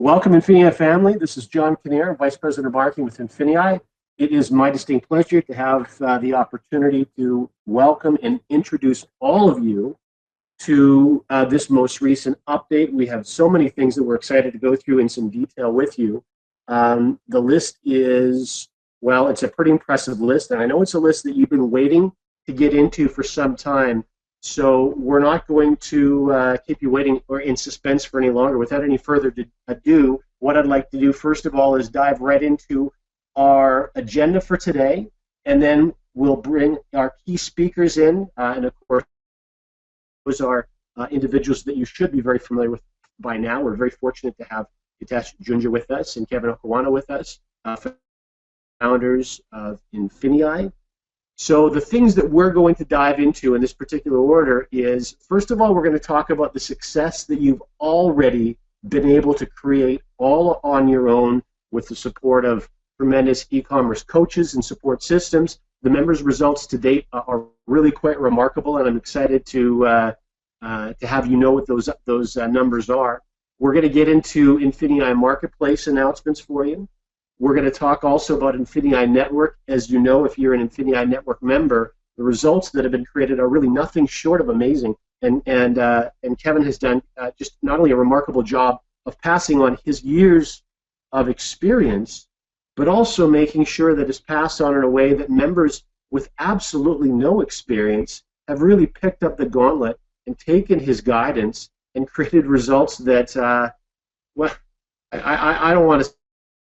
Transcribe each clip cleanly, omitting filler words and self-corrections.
Welcome, INFINii family. This is John Kinnear, Vice President of Marketing with INFINii. It is my distinct pleasure to have the opportunity to welcome and introduce all of you to this most recent update. We have so many things that we're excited to go through in some detail with you. The list is, well, it's a pretty impressive list, and I know it's a list that you've been waiting to get into for some time. So we're not going to keep you waiting or in suspense for any longer. Without any further ado, what I'd like to do first of all is dive right into our agenda for today, and then we'll bring our key speakers in, and of course those are individuals that you should be very familiar with by now. We're very fortunate to have Hitesh Junja with us and Kevin Okawana with us, founders of INFINii. So the things that we're going to dive into in this particular order is, first of all, we're going to talk about the success that you've already been able to create all on your own with the support of tremendous e-commerce coaches and support systems. The members' results to date are really quite remarkable, and I'm excited to have you know what those numbers are. We're going to get into INFINii Marketplace announcements for you. We're going to talk also about INFINii Network. As you know, if you're an INFINii Network member, the results that have been created are really nothing short of amazing. And Kevin has done just not only a remarkable job of passing on his years of experience, but also making sure that it's passed on in a way that members with absolutely no experience have really picked up the gauntlet and taken his guidance and created results that, well, I don't want to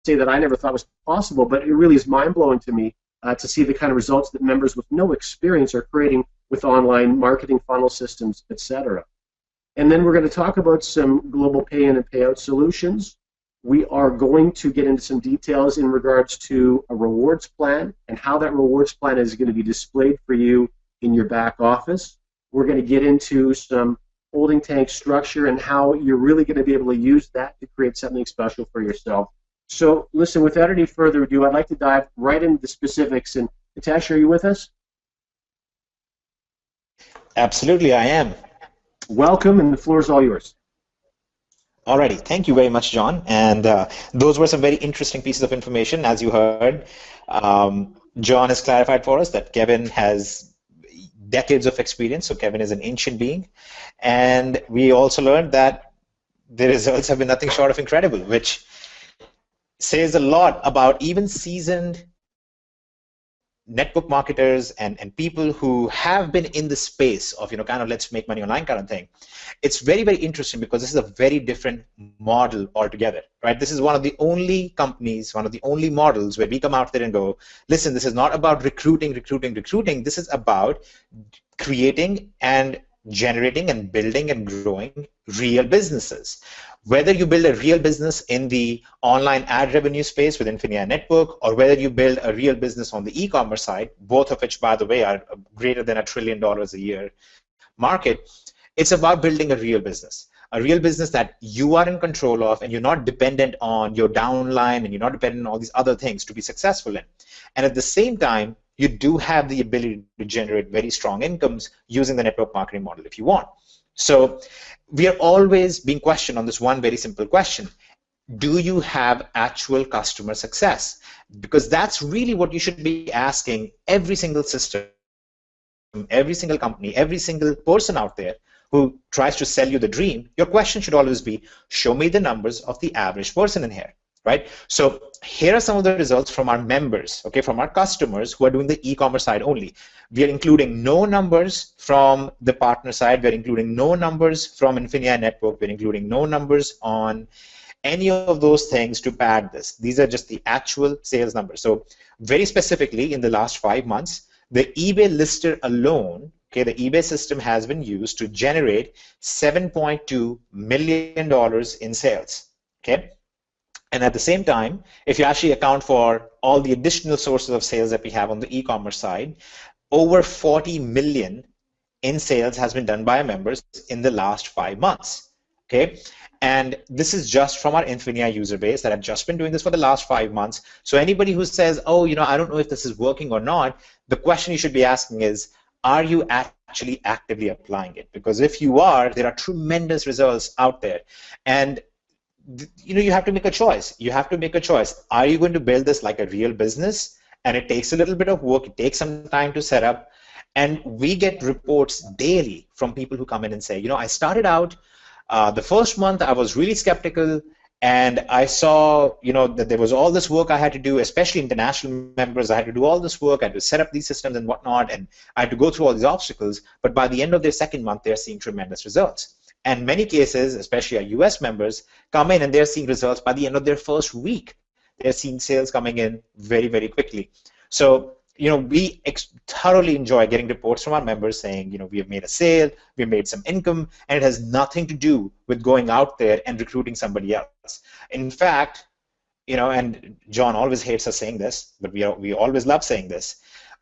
say that I never thought was possible, but it really is mind-blowing to me to see the kind of results that members with no experience are creating with online marketing funnel systems, etc. And then we're going to talk about some global pay-in and payout solutions. We are going to get into some details in regards to a rewards plan and how that rewards plan is going to be displayed for you in your back office. We're going to get into some holding tank structure and how you're really going to be able to use that to create something special for yourself. So, listen, without any further ado, I'd like to dive right into the specifics. And Hitesh, are you with us? Absolutely, I am. Welcome, and the floor is all yours. Alrighty, thank you very much, John. And those were some very interesting pieces of information, as you heard. John has clarified for us that Kevin has decades of experience, so Kevin is an ancient being. And we also learned that the results have been nothing short of incredible, which says a lot about even seasoned network marketers and people who have been in the space of, kind of let's make money online kind of thing. It's very, very interesting because this is a very different model altogether, right? This is one of the only companies, one of the only models where we come out there and go, listen, this is not about recruiting. This is about creating and generating and building and growing real businesses. Whether you build a real business in the online ad revenue space with INFINii Network, or whether you build a real business on the e-commerce side, both of which, by the way, are greater than $1 trillion a year market, it's about building a real business that you are in control of, and you're not dependent on your downline, and you're not dependent on all these other things to be successful in. And at the same time, you do have the ability to generate very strong incomes using the network marketing model if you want. So we are always being questioned on this one very simple question. Do you have actual customer success? Because that's really what you should be asking every single system, every single company, every single person out there who tries to sell you the dream. Your question should always be, show me the numbers of the average person in here, right? So here are some of the results from our members, okay, from our customers who are doing the e-commerce side only. We are including no numbers from the partner side. We're including no numbers from INFINii Network. We're including no numbers on any of those things to pad this. These are just the actual sales numbers. So very specifically, in the last 5 months, the eBay lister alone, okay, the eBay system has been used to generate $7.2 million in sales, okay? And at the same time, if you actually account for all the additional sources of sales that we have on the e-commerce side, over 40 million in sales has been done by our members in the last 5 months, okay? And this is just from our INFINii user base that have just been doing this for the last 5 months. So anybody who says, oh, I don't know if this is working or not, the question you should be asking is, are you actually actively applying it? Because if you are, there are tremendous results out there. And you have to make a choice. You have to make a choice. Are you going to build this like a real business? And it takes a little bit of work. It takes some time to set up. And we get reports daily from people who come in and say, I started out the first month, I was really skeptical, and I saw, that there was all this work I had to do, especially international members. I had to do all this work. I had to set up these systems and whatnot, and I had to go through all these obstacles. But by the end of their second month, they're seeing tremendous results. And many cases, especially our US members, come in and they're seeing results by the end of their first week. They're seeing sales coming in very, very quickly. So, we thoroughly enjoy getting reports from our members saying, we have made a sale, we made some income, and it has nothing to do with going out there and recruiting somebody else. In fact, and John always hates us saying this, but we always love saying this.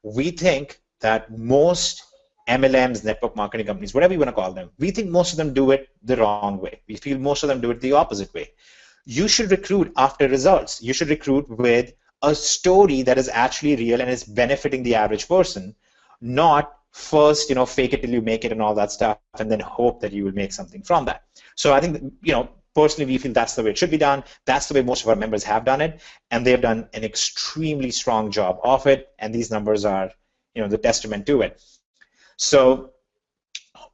We think that most MLMs, network marketing companies, whatever you want to call them, we think most of them do it the wrong way. We feel most of them do it the opposite way. You should recruit after results. You should recruit with a story that is actually real and is benefiting the average person, not first, fake it till you make it and all that stuff, and then hope that you will make something from that. So I think, personally, we feel that's the way it should be done. That's the way most of our members have done it, and they've done an extremely strong job of it, and these numbers are, the testament to it. So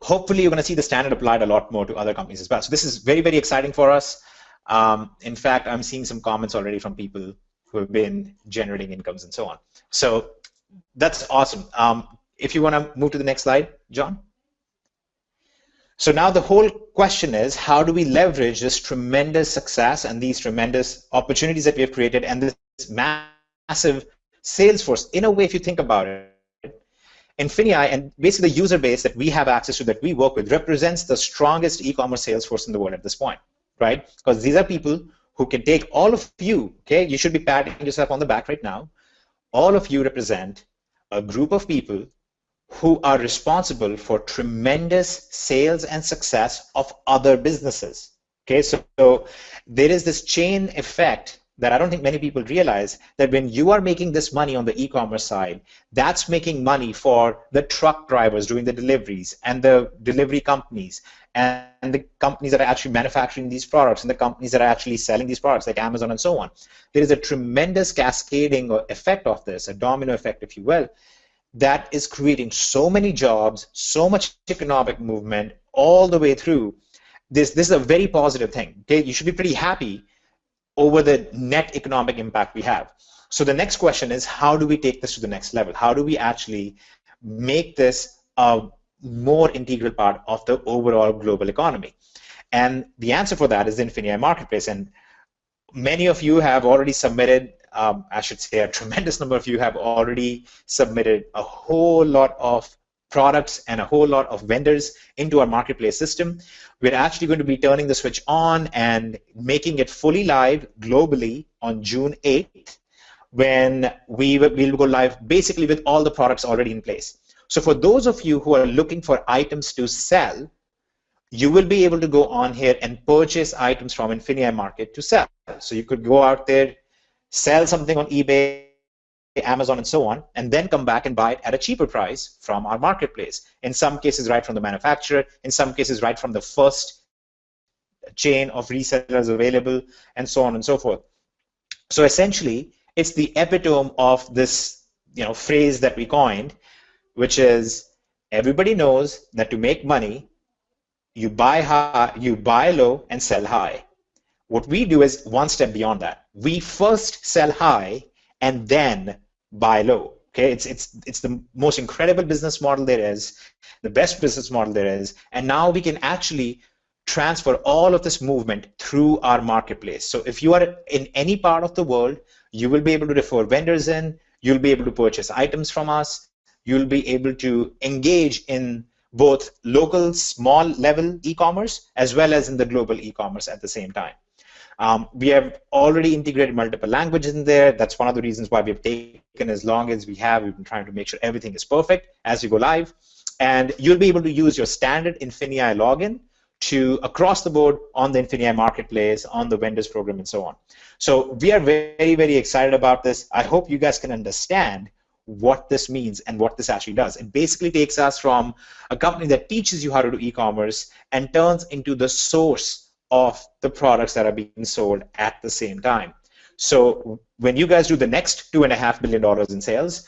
hopefully you're going to see the standard applied a lot more to other companies as well. So this is very, very exciting for us. In fact, I'm seeing some comments already from people who have been generating incomes and so on. So that's awesome. If you want to move to the next slide, John. So now the whole question is, how do we leverage this tremendous success and these tremendous opportunities that we have created and this massive sales force? In a way, if you think about it, INFINii and basically the user base that we have access to, that we work with, represents the strongest e-commerce sales force in the world at this point, right? Because these are people who can take all of you, okay? You should be patting yourself on the back right now. All of you represent a group of people who are responsible for tremendous sales and success of other businesses, okay? So there is this chain effect that I don't think many people realize, that when you are making this money on the e-commerce side, that's making money for the truck drivers doing the deliveries and the delivery companies and the companies that are actually manufacturing these products and the companies that are actually selling these products like Amazon and so on. There is a tremendous cascading effect of this, a domino effect, if you will, that is creating so many jobs, so much economic movement all the way through. This is a very positive thing, okay? You should be pretty happy over the net economic impact we have. So the next question is, how do we take this to the next level? How do we actually make this a more integral part of the overall global economy? And the answer for that is the INFINii Marketplace. And many of you have already submitted, I should say a tremendous number of you have already submitted a whole lot of products and a whole lot of vendors into our marketplace system. We're actually going to be turning the switch on and making it fully live globally on June 8th, when we'll go live basically with all the products already in place. So for those of you who are looking for items to sell, you will be able to go on here and purchase items from INFINii Market to sell. So you could go out there, sell something on eBay, Amazon, and so on, and then come back and buy it at a cheaper price from our marketplace. In some cases, right from the manufacturer, in some cases, right from the first chain of resellers available, and so on and so forth. So essentially, it's the epitome of this, phrase that we coined, which is everybody knows that to make money, you buy high, you buy low, and sell high. What we do is one step beyond that. We first sell high and then buy low. Okay, it's the most incredible business model there is, the best business model there is, and now we can actually transfer all of this movement through our marketplace. So if you are in any part of the world, you will be able to refer vendors in, you'll be able to purchase items from us, you'll be able to engage in both local small level e-commerce as well as in the global e-commerce at the same time. We have already integrated multiple languages in there. That's one of the reasons why we've taken as long as we have. We've been trying to make sure everything is perfect as you go live. And you'll be able to use your standard INFINii login to across the board on the INFINii Marketplace, on the vendors program, and so on. So we are very, very excited about this. I hope you guys can understand what this means and what this actually does. It basically takes us from a company that teaches you how to do e-commerce and turns into the source of the products that are being sold at the same time. So when you guys do the next $2.5 billion in sales,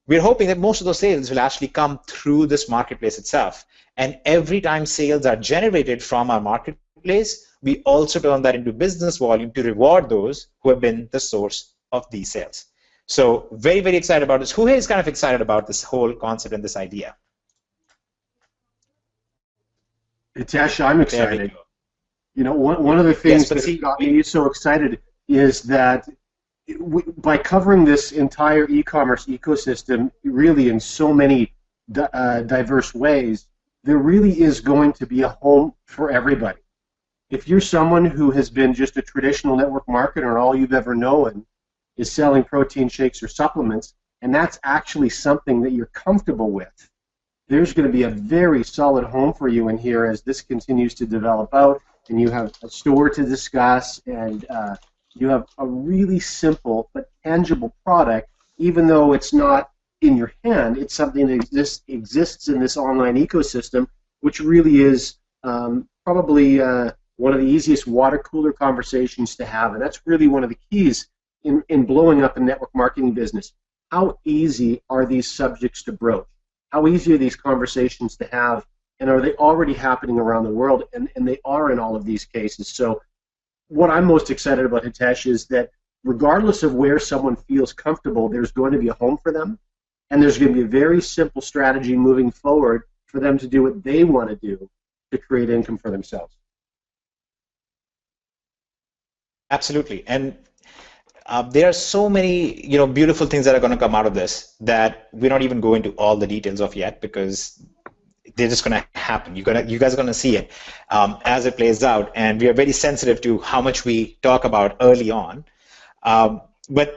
we're hoping that most of those sales will actually come through this marketplace itself. And every time sales are generated from our marketplace, we also turn that into business volume to reward those who have been the source of these sales. So very, very excited about this. Who here is kind of excited about this whole concept and this idea? Hitesh, I'm There we excited. go. You know, one of the Yes, things but that see, got me so excited is that by covering this entire e-commerce ecosystem really in so many diverse ways, there really is going to be a home for everybody. If you're someone who has been just a traditional network marketer and all you've ever known is selling protein shakes or supplements, and that's actually something that you're comfortable with, there's going to be a very solid home for you in here as this continues to develop out, and you have a store to discuss, and you have a really simple but tangible product. Even though it's not in your hand, it's something that exists in this online ecosystem, which really is probably one of the easiest water cooler conversations to have, and that's really one of the keys in blowing up a network marketing business. How easy are these subjects to broach? How easy are these conversations to have, and are they already happening around the world? And they are in all of these cases. So what I'm most excited about, Hitesh, is that regardless of where someone feels comfortable, there's going to be a home for them, and there's going to be a very simple strategy moving forward for them to do what they want to do to create income for themselves. absolutely. And there are so many, beautiful things that are going to come out of this that we're not even going into all the details of yet, because they're just going to happen. You guys are going to see it as it plays out, and we are very sensitive to how much we talk about early on. But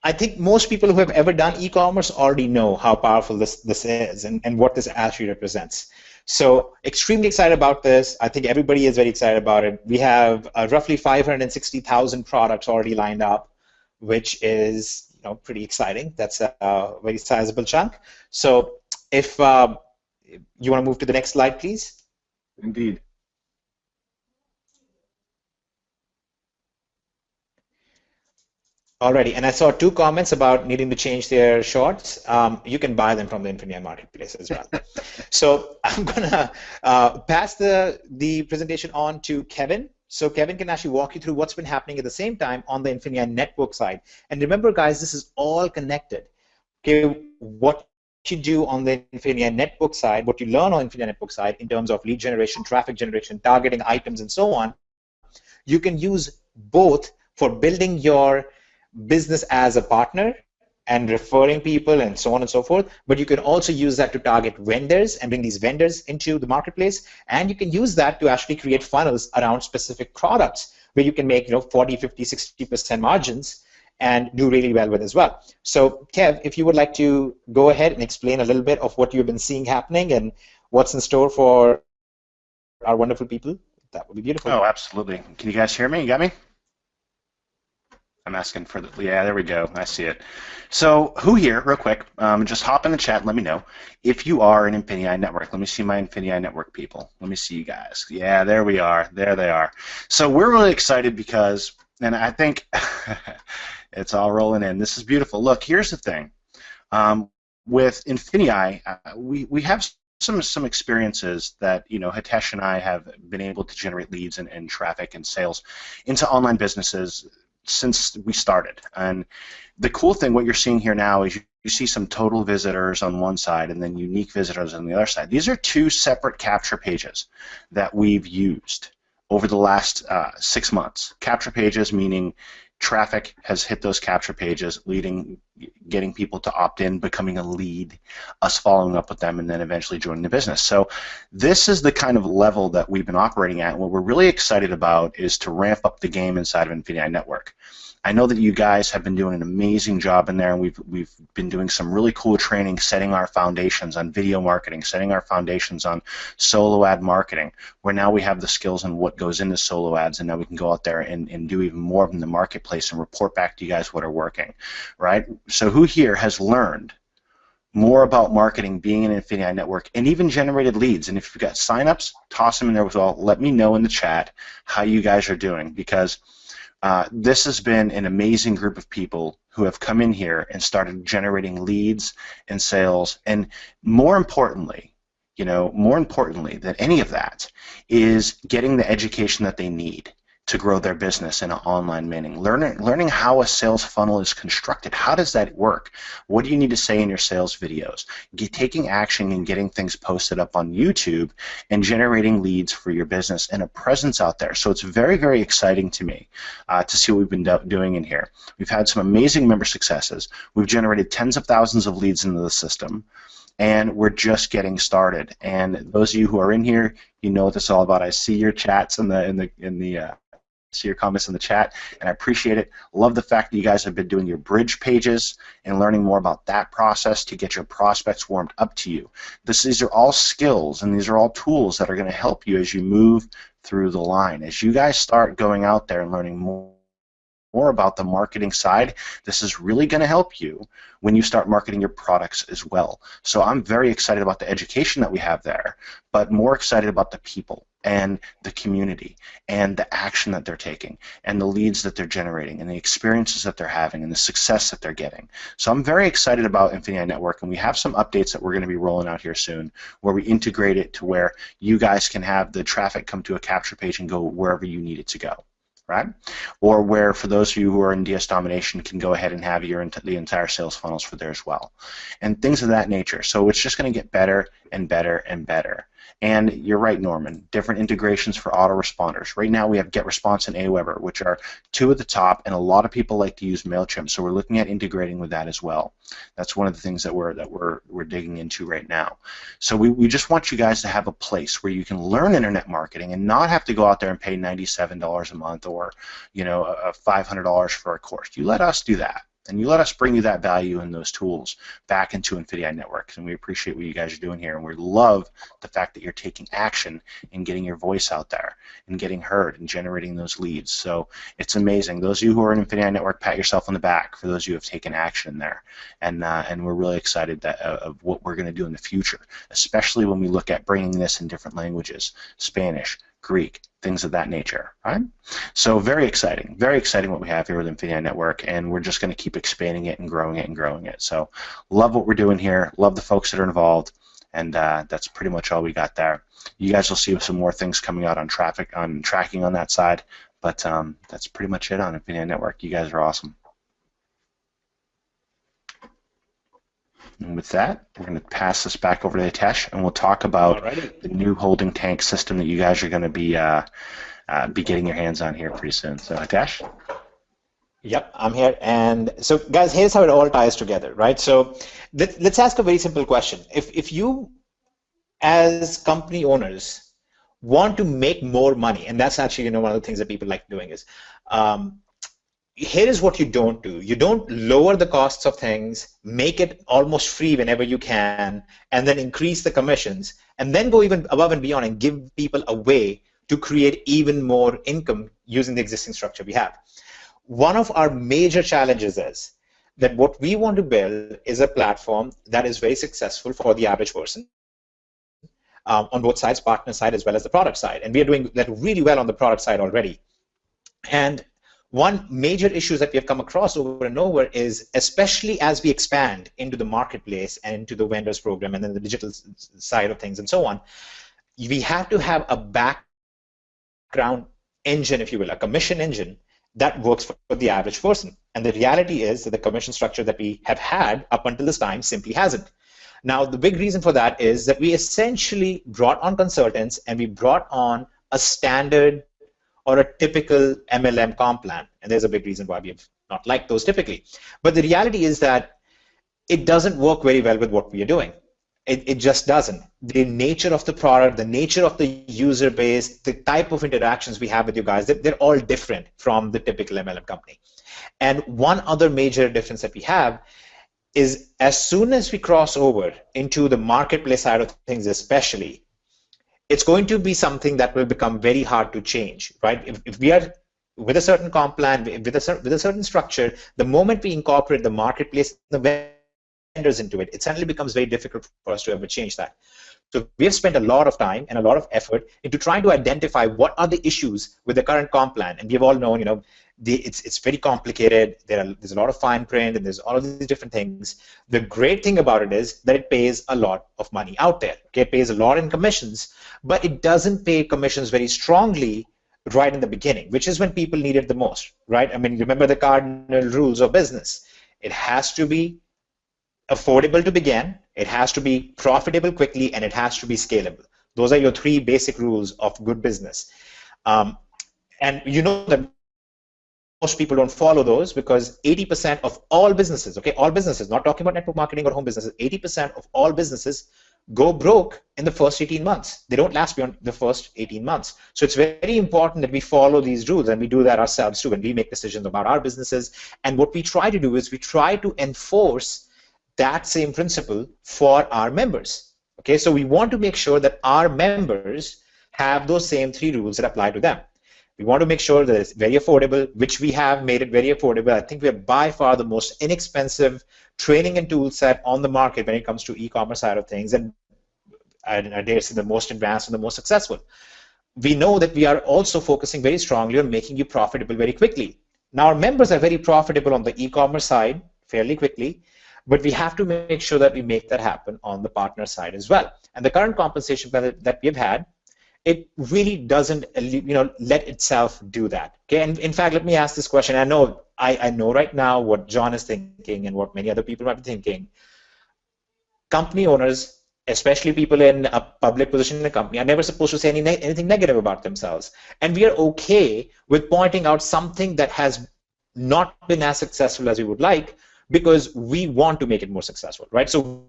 I think most people who have ever done e-commerce already know how powerful this is and what this actually represents. So extremely excited about this. I think everybody is very excited about it. We have roughly 560,000 products already lined up, which is pretty exciting. That's a very sizable chunk. So if you want to move to the next slide, please. Indeed. Alrighty, and I saw 2 comments about needing to change their shorts. You can buy them from the INFINii marketplace as well. So I'm gonna pass the presentation on to Kevin. So Kevin can actually walk you through what's been happening at the same time on the INFINii network side. And remember, guys, this is all connected. Okay, what you do on the INFINii network side, what you learn on INFINii network side in terms of lead generation, traffic generation, targeting items, and so on, you can use both for building your business as a partner and referring people and so on and so forth, but you can also use that to target vendors and bring these vendors into the marketplace, and you can use that to actually create funnels around specific products where you can make 40, 50, 60% margins and do really well with as well. So Kev, if you would like to go ahead and explain a little bit of what you've been seeing happening and what's in store for our wonderful people, that would be beautiful. Oh, absolutely. Can you guys hear me? You got me? I'm asking for the, yeah, there we go. I see it. So who here, real quick, just hop in the chat and let me know if you are an INFINii network. Let me see my INFINii network people. Let me see you guys. Yeah, there we are. There they are. So we're really excited because, and I think it's all rolling in. This is beautiful. Look, here's the thing. With INFINii, we have some experiences that Hitesh and I have been able to generate leads and traffic and sales into online businesses since we started. And the cool thing, what you're seeing here now, is you see some total visitors on one side and then unique visitors on the other side. These are 2 separate capture pages that we've used over the last 6 months. Capture pages meaning traffic has hit those capture pages, getting people to opt in, becoming a lead, us following up with them, and then eventually joining the business. So this is the kind of level that we've been operating at. What we're really excited about is to ramp up the game inside of INFINii Network. I know that you guys have been doing an amazing job in there, and we've been doing some really cool training, setting our foundations on video marketing, setting our foundations on solo ad marketing, where now we have the skills on what goes into solo ads, and now we can go out there and do even more in the marketplace and report back to you guys what are working, right? So who here has learned more about marketing, being an INFINii network, and even generated leads. And if you've got signups, toss them in there as well. Let me know in the chat how you guys are doing, because this has been an amazing group of people who have come in here and started generating leads and sales. And more importantly, more importantly than any of that is getting the education that they need to grow their business in an online manner. Learning how a sales funnel is constructed. How does that work? What do you need to say in your sales videos? Taking action and getting things posted up on YouTube and generating leads for your business and a presence out there. So it's very, very exciting to me to see what we've been doing in here. We've had some amazing member successes. We've generated tens of thousands of leads into the system, and we're just getting started. And those of you who are in here, you know what this is all about. I see your chats see your comments in the chat, and I appreciate it. Love the fact that you guys have been doing your bridge pages and learning more about that process to get your prospects warmed up to you. These are all skills, and these are all tools that are going to help you as you move through the line. As you guys start going out there and learning more about the marketing side, this is really going to help you when you start marketing your products as well. So I'm very excited about the education that we have there, but more excited about the people and the community and the action that they're taking and the leads that they're generating and the experiences that they're having and the success that they're getting. So I'm very excited about INFINii Network, and we have some updates that we're going to be rolling out here soon where we integrate it to where you guys can have the traffic come to a capture page and go wherever you need it to go. Right? Or where, for those of you who are in DS Domination, can go ahead and have the entire sales funnels for there as well, and things of that nature. So it's just going to get better and better and better. And you're right, Norman, different integrations for autoresponders. Right now we have GetResponse and Aweber, which are two at the top, and a lot of people like to use MailChimp, so we're looking at integrating with that as well. That's one of the things that we're digging into right now. So we just want you guys to have a place where you can learn internet marketing and not have to go out there and pay $97 a month or $500 for a course. You let us do that. And you let us bring you that value and those tools back into INFINii Networks, and we appreciate what you guys are doing here, and we love the fact that you're taking action and getting your voice out there and getting heard and generating those leads. So it's amazing. Those of you who are in INFINii Network, pat yourself on the back for those of you who have taken action there, and we're really excited of what we're going to do in the future, especially when we look at bringing this in different languages, Spanish, Greek, things of that nature, right? So very exciting what we have here with INFINii Network, and we're just going to keep expanding it and growing it and growing it. So love what we're doing here, love the folks that are involved, and that's pretty much all we got there. You guys will see some more things coming out on tracking on that side, but that's pretty much it on INFINii Network. You guys are awesome. And with that, we're going to pass this back over to Hitesh, and we'll talk about the new holding tank system that you guys are going to be getting your hands on here pretty soon. So Hitesh? Yep, I'm here. And so, guys, here's how it all ties together, right? So let's ask a very simple question. If you, as company owners, want to make more money, and that's actually one of the things that people like doing is, here is what you don't do. You don't lower the costs of things, make it almost free whenever you can, and then increase the commissions, and then go even above and beyond and give people a way to create even more income using the existing structure we have. One of our major challenges is that what we want to build is a platform that is very successful for the average person on both sides, partner side as well as the product side. And we are doing that really well on the product side already. And one major issue that we have come across over and over is, especially as we expand into the marketplace and into the vendors program and then the digital side of things and so on, we have to have a background engine, if you will, a commission engine that works for the average person. And the reality is that the commission structure that we have had up until this time simply hasn't. Now, the big reason for that is that we essentially brought on consultants and we brought on a standard or a typical MLM comp plan. And there's a big reason why we have not liked those typically. But the reality is that it doesn't work very well with what we are doing. It just doesn't. The nature of the product, the nature of the user base, the type of interactions we have with you guys, they're all different from the typical MLM company. And one other major difference that we have is as soon as we cross over into the marketplace side of things especially, it's going to be something that will become very hard to change, right? If we are with a certain comp plan, with a certain structure, the moment we incorporate the marketplace, the vendors into it, it suddenly becomes very difficult for us to ever change that. So we have spent a lot of time and a lot of effort into trying to identify what are the issues with the current comp plan. And we've all known, it's very complicated. There's a lot of fine print, and there's all of these different things. The great thing about it is that it pays a lot of money out there. Okay, it pays a lot in commissions, but it doesn't pay commissions very strongly right in the beginning, which is when people need it the most, right? I mean, remember the cardinal rules of business. It has to be affordable to begin, it has to be profitable quickly, and it has to be scalable. Those are your three basic rules of good business. And you know that most people don't follow those because 80% of all businesses, okay, all businesses, not talking about network marketing or home businesses, 80% of all businesses go broke in the first 18 months. They don't last beyond the first 18 months. So it's very important that we follow these rules, and we do that ourselves too when we make decisions about our businesses. And what we try to do is we try to enforce that same principle for our members. Okay, so we want to make sure that our members have those same three rules that apply to them. We want to make sure that it's very affordable, which we have made it very affordable. I think we are by far the most inexpensive training and tool set on the market when it comes to e-commerce side of things, and I dare say the most advanced and the most successful. We know that we are also focusing very strongly on making you profitable very quickly. Now, our members are very profitable on the e-commerce side fairly quickly, but we have to make sure that we make that happen on the partner side as well. And the current compensation plan that we've had, it really doesn't, let itself do that. Okay, and in fact, let me ask this question. I know right now what John is thinking and what many other people might be thinking. Company owners, especially people in a public position in a company, are never supposed to say anything negative about themselves. And we are okay with pointing out something that has not been as successful as we would like, because we want to make it more successful, right? So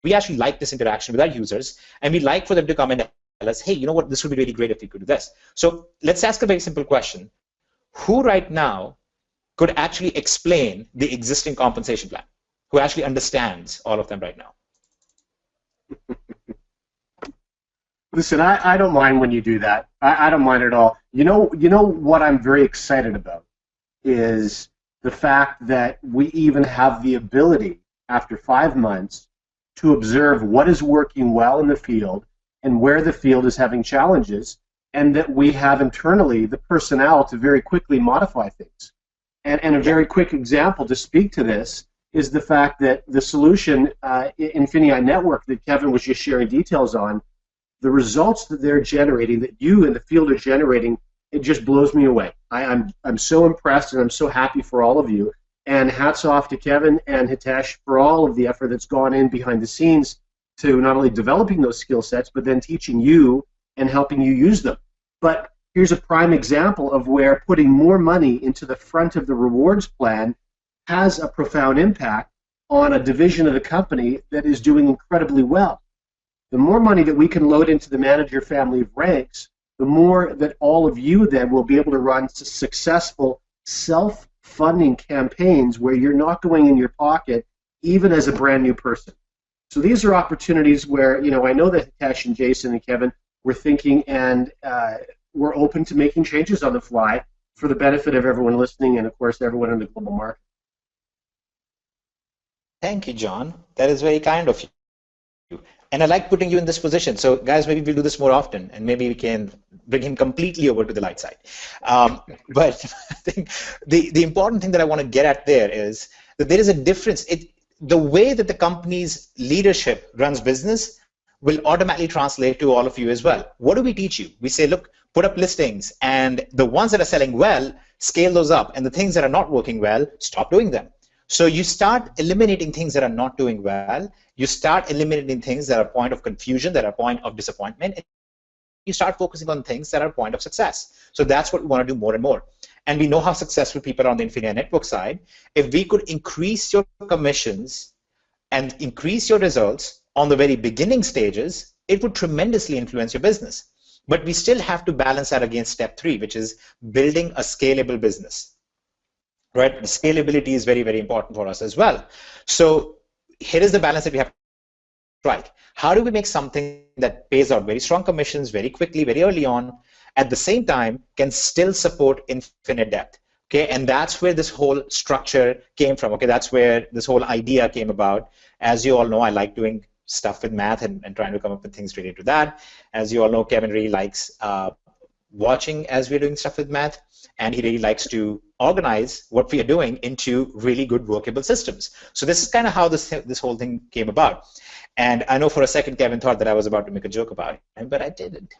we actually like this interaction with our users, and we like for them to come and tell us, hey, you know what, this would be really great if we could do this. So let's ask a very simple question. Who right now could actually explain the existing compensation plan? Who actually understands all of them right now? Listen, I don't mind when you do that. I don't mind at all. You know what I'm very excited about is the fact that we even have the ability, after 5 months, to observe what is working well in the field and where the field is having challenges, and that we have internally the personnel to very quickly modify things. And a very quick example to speak to this is the fact that the solution, INFINii Network, that Kevin was just sharing details on, the results that they're generating, that you in the field are generating, it just blows me away. I'm so impressed, and I'm so happy for all of you. And hats off to Kevin and Hitesh for all of the effort that's gone in behind the scenes to not only developing those skill sets, but then teaching you and helping you use them. But here's a prime example of where putting more money into the front of the rewards plan has a profound impact on a division of the company that is doing incredibly well. The more money that we can load into the manager family of ranks, the more that all of you then will be able to run successful self-funding campaigns where you're not going in your pocket even as a brand new person. So these are opportunities where, I know that Hitesh and Jason and Kevin were thinking, and we're open to making changes on the fly for the benefit of everyone listening and, of course, everyone in the global market. Thank you, John. That is very kind of you. And I like putting you in this position. So, guys, maybe we'll do this more often, and maybe we can bring him completely over to the light side. But I think the important thing that I want to get at there is that there is a difference. The way that the company's leadership runs business will automatically translate to all of you as well. What do we teach you? We say, look, put up listings, and the ones that are selling well, scale those up, and the things that are not working well, stop doing them. So you start eliminating things that are not doing well. You start eliminating things that are a point of confusion, that are a point of disappointment. And you start focusing on things that are a point of success. So that's what we want to do more and more. And we know how successful people are on the INFINii network side. If we could increase your commissions and increase your results on the very beginning stages, it would tremendously influence your business. But we still have to balance that against step 3, which is building a scalable business. Right? The scalability is very, very important for us as well. So here is the balance that we have to strike. How do we make something that pays out very strong commissions very quickly, very early on, at the same time can still support infinite depth? Okay, and that's where this whole structure came from. Okay, that's where this whole idea came about. As you all know, I like doing stuff with math and trying to come up with things related to that. As you all know, Kevin really likes watching as we're doing stuff with math, and he really likes to organize what we are doing into really good workable systems. So this is kind of how this whole thing came about. And I know for a second Kevin thought that I was about to make a joke about him, but I didn't.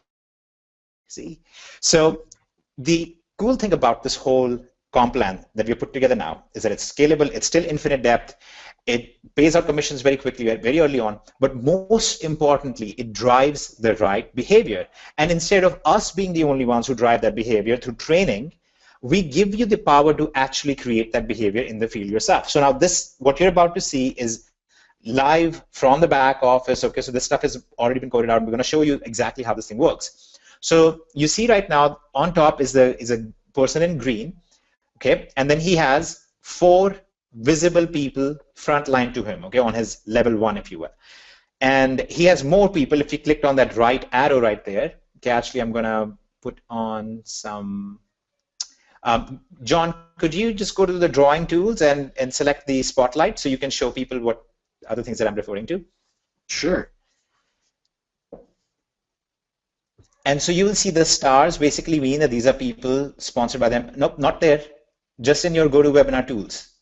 See? So the cool thing about this whole comp plan that we put together now is that it's scalable, it's still infinite depth, it pays out commissions very quickly, very early on, but most importantly, it drives the right behavior. And instead of us being the only ones who drive that behavior through training, we give you the power to actually create that behavior in the field yourself. So now this, what you're about to see is live from the back office. Okay, so this stuff has already been coded out. We're going to show you exactly how this thing works. So you see right now on top is a person in green, okay, and then he has 4 visible people frontline to him, okay, on his level 1, if you will. And he has more people if you clicked on that right arrow right there. Okay, actually I'm going to put on some John, could you just go to the drawing tools and select the spotlight so you can show people what other things that I'm referring to? Sure. And so you will see the stars basically mean that these are people sponsored by them. Nope, not there. Just in your GoToWebinar tools.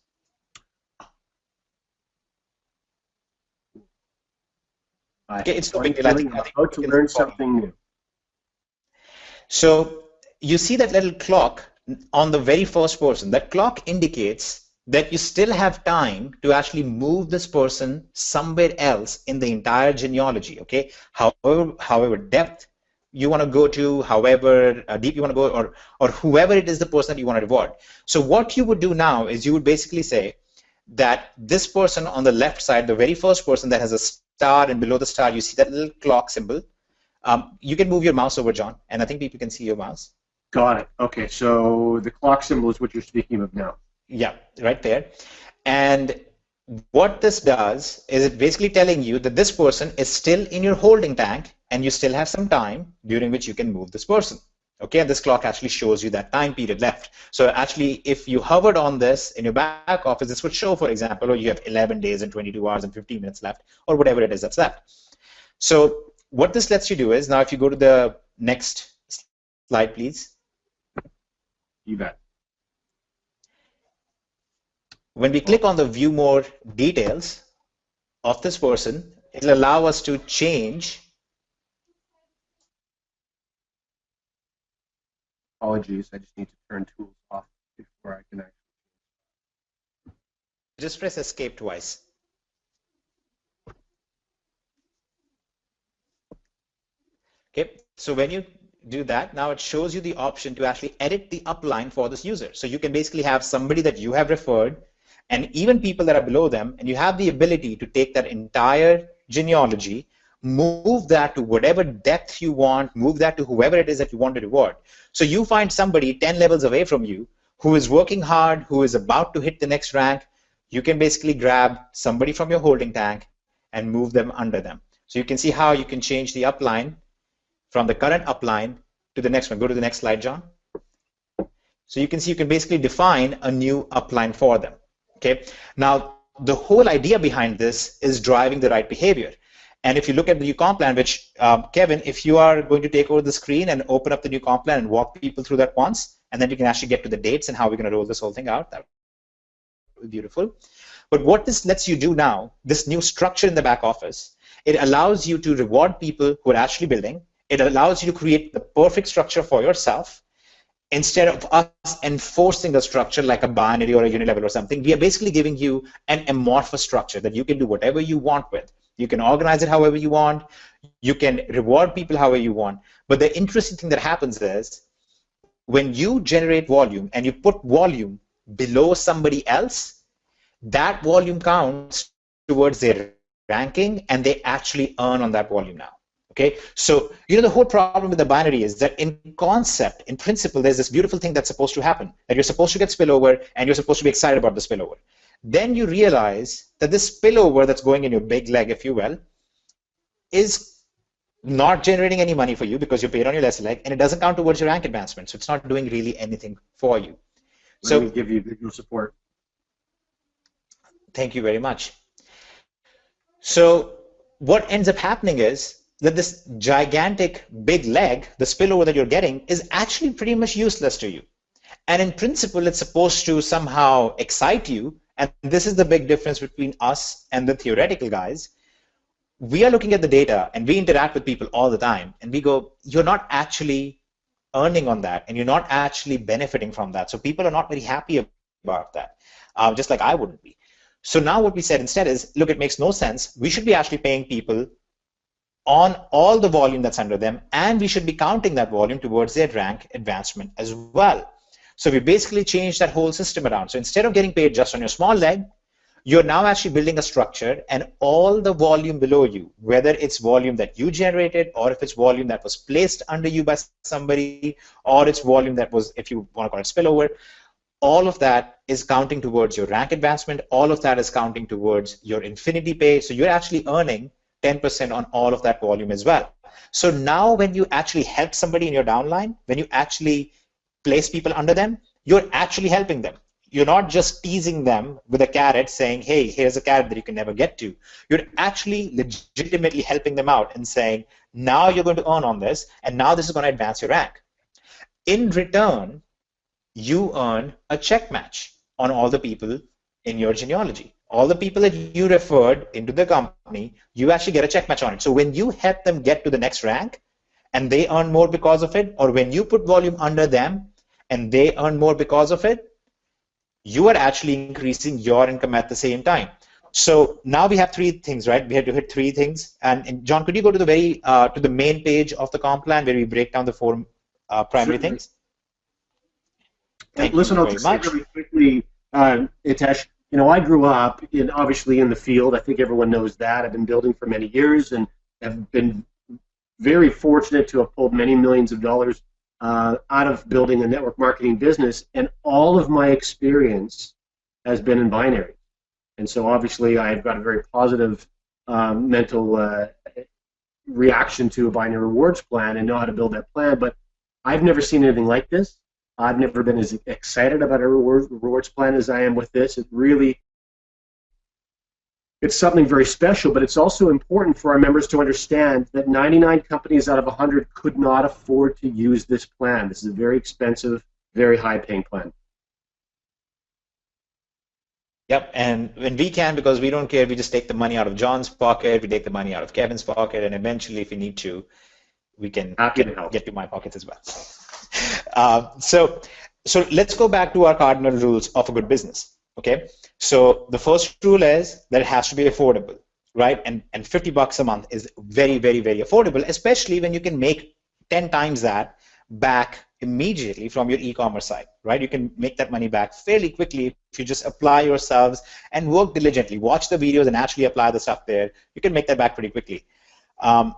Okay, it's no big deal. I think how to learn something new. So you see that little clock on the very first person. That clock indicates that you still have time to actually move this person somewhere else in the entire genealogy. Okay, however depth you want to go to, however deep you want to go, or whoever it is the person that you want to reward. So what you would do now is you would basically say that this person on the left side, the very first person that has a star, and below the star you see that little clock symbol. You can move your mouse over, John, and I think people can see your mouse. Got it. Okay, so the clock symbol is what you're speaking of now. Yeah, right there. And what this does is it basically telling you that this person is still in your holding tank and you still have some time during which you can move this person. Okay, and this clock actually shows you that time period left. So actually, if you hovered on this in your back office, this would show, for example, oh, you have 11 days and 22 hours and 15 minutes left, or whatever it is that's left. So what this lets you do is, now if you go to the next slide, please. You bet. When we click on the view more details of this person, it'll allow us to change. Apologies, I just need to turn tools off before I can actually. Just press escape twice. Okay, so when you do that, now it shows you the option to actually edit the upline for this user. So you can basically have somebody that you have referred and even people that are below them, and you have the ability to take that entire genealogy, move that to whatever depth you want, move that to whoever it is that you want to reward. So you find somebody 10 levels away from you who is working hard, who is about to hit the next rank, you can basically grab somebody from your holding tank and move them under them. So you can see how you can change the upline from the current upline to the next one. Go to the next slide, John. So you can see you can basically define a new upline for them. Okay. Now, the whole idea behind this is driving the right behavior. And if you look at the new comp plan, which, Kevin, if you are going to take over the screen and open up the new comp plan and walk people through that once, and then you can actually get to the dates and how we're going to roll this whole thing out, that would be beautiful. But what this lets you do now, this new structure in the back office, it allows you to reward people who are actually building. It allows you to create the perfect structure for yourself. Instead of us enforcing the structure like a binary or a unilevel or something, we are basically giving you an amorphous structure that you can do whatever you want with. You can organize it however you want. You can reward people however you want. But the interesting thing that happens is when you generate volume and you put volume below somebody else, that volume counts towards their ranking and they actually earn on that volume now. Okay, so the whole problem with the binary is that in concept, in principle, there's this beautiful thing that's supposed to happen, that you're supposed to get spillover and you're supposed to be excited about the spillover. Then you realize that this spillover that's going in your big leg, if you will, is not generating any money for you because you're paid on your lesser leg, and it doesn't count towards your rank advancement, so it's not doing really anything for you. Let me So give you visual support. thank you very much. So what ends up happening is that this gigantic big leg, the spillover that you're getting, is actually pretty much useless to you. And in principle, it's supposed to somehow excite you. And this is the big difference between us and the theoretical guys. We are looking at the data and we interact with people all the time. And we go, you're not actually earning on that and you're not actually benefiting from that. So people are not very happy about that, just like I wouldn't be. So now what we said instead is, look, it makes no sense. We should be actually paying people on all the volume that's under them, and we should be counting that volume towards their rank advancement as well. So we basically changed that whole system around. So instead of getting paid just on your small leg, you're now actually building a structure, and all the volume below you, whether it's volume that you generated or if it's volume that was placed under you by somebody, or it's volume that was, if you want to call it spillover, all of that is counting towards your rank advancement. All of that is counting towards your INFINII pay. So you're actually earning 10% on all of that volume as well. So now when you actually help somebody in your downline, when you actually place people under them, you're actually helping them. You're not just teasing them with a carrot saying, hey, here's a carrot that you can never get to. You're actually legitimately helping them out and saying, now you're going to earn on this, and now this is going to advance your rank. In return, you earn a check match on all the people in your genealogy. All the people that you referred into the company, you actually get a check match on it. So when you help them get to the next rank and they earn more because of it, or when you put volume under them and they earn more because of it, you are actually increasing your income at the same time. So now we have three things, right? We have to hit three things. And John, could you go to the to the main page of the comp plan where we break down the four primary things? Thank Listen, you I'll very just say much. really quickly, Hitesh, you know, I grew up obviously in the field. I think everyone knows that. I've been building for many years and have been very fortunate to have pulled many millions of dollars out of building a network marketing business, and all of my experience has been in binary. And so obviously I've got a very positive mental reaction to a binary rewards plan and know how to build that plan, but I've never seen anything like this. I've never been as excited about a rewards plan as I am with this. It's something very special, but it's also important for our members to understand that 99 companies out of 100 could not afford to use this plan. This is a very expensive, very high-paying plan. Yep, and when we can, because we don't care, we just take the money out of John's pocket, we take the money out of Kevin's pocket, and eventually, if we need to, we can get to my pockets as well. So let's go back to our cardinal rules of a good business. Okay, so the first rule is that it has to be affordable, right? And $50 a month is very, very, very affordable, especially when you can make 10 times that back immediately from your e-commerce site, right? You can make that money back fairly quickly if you just apply yourselves and work diligently. Watch the videos and actually apply the stuff there. You can make that back pretty quickly. So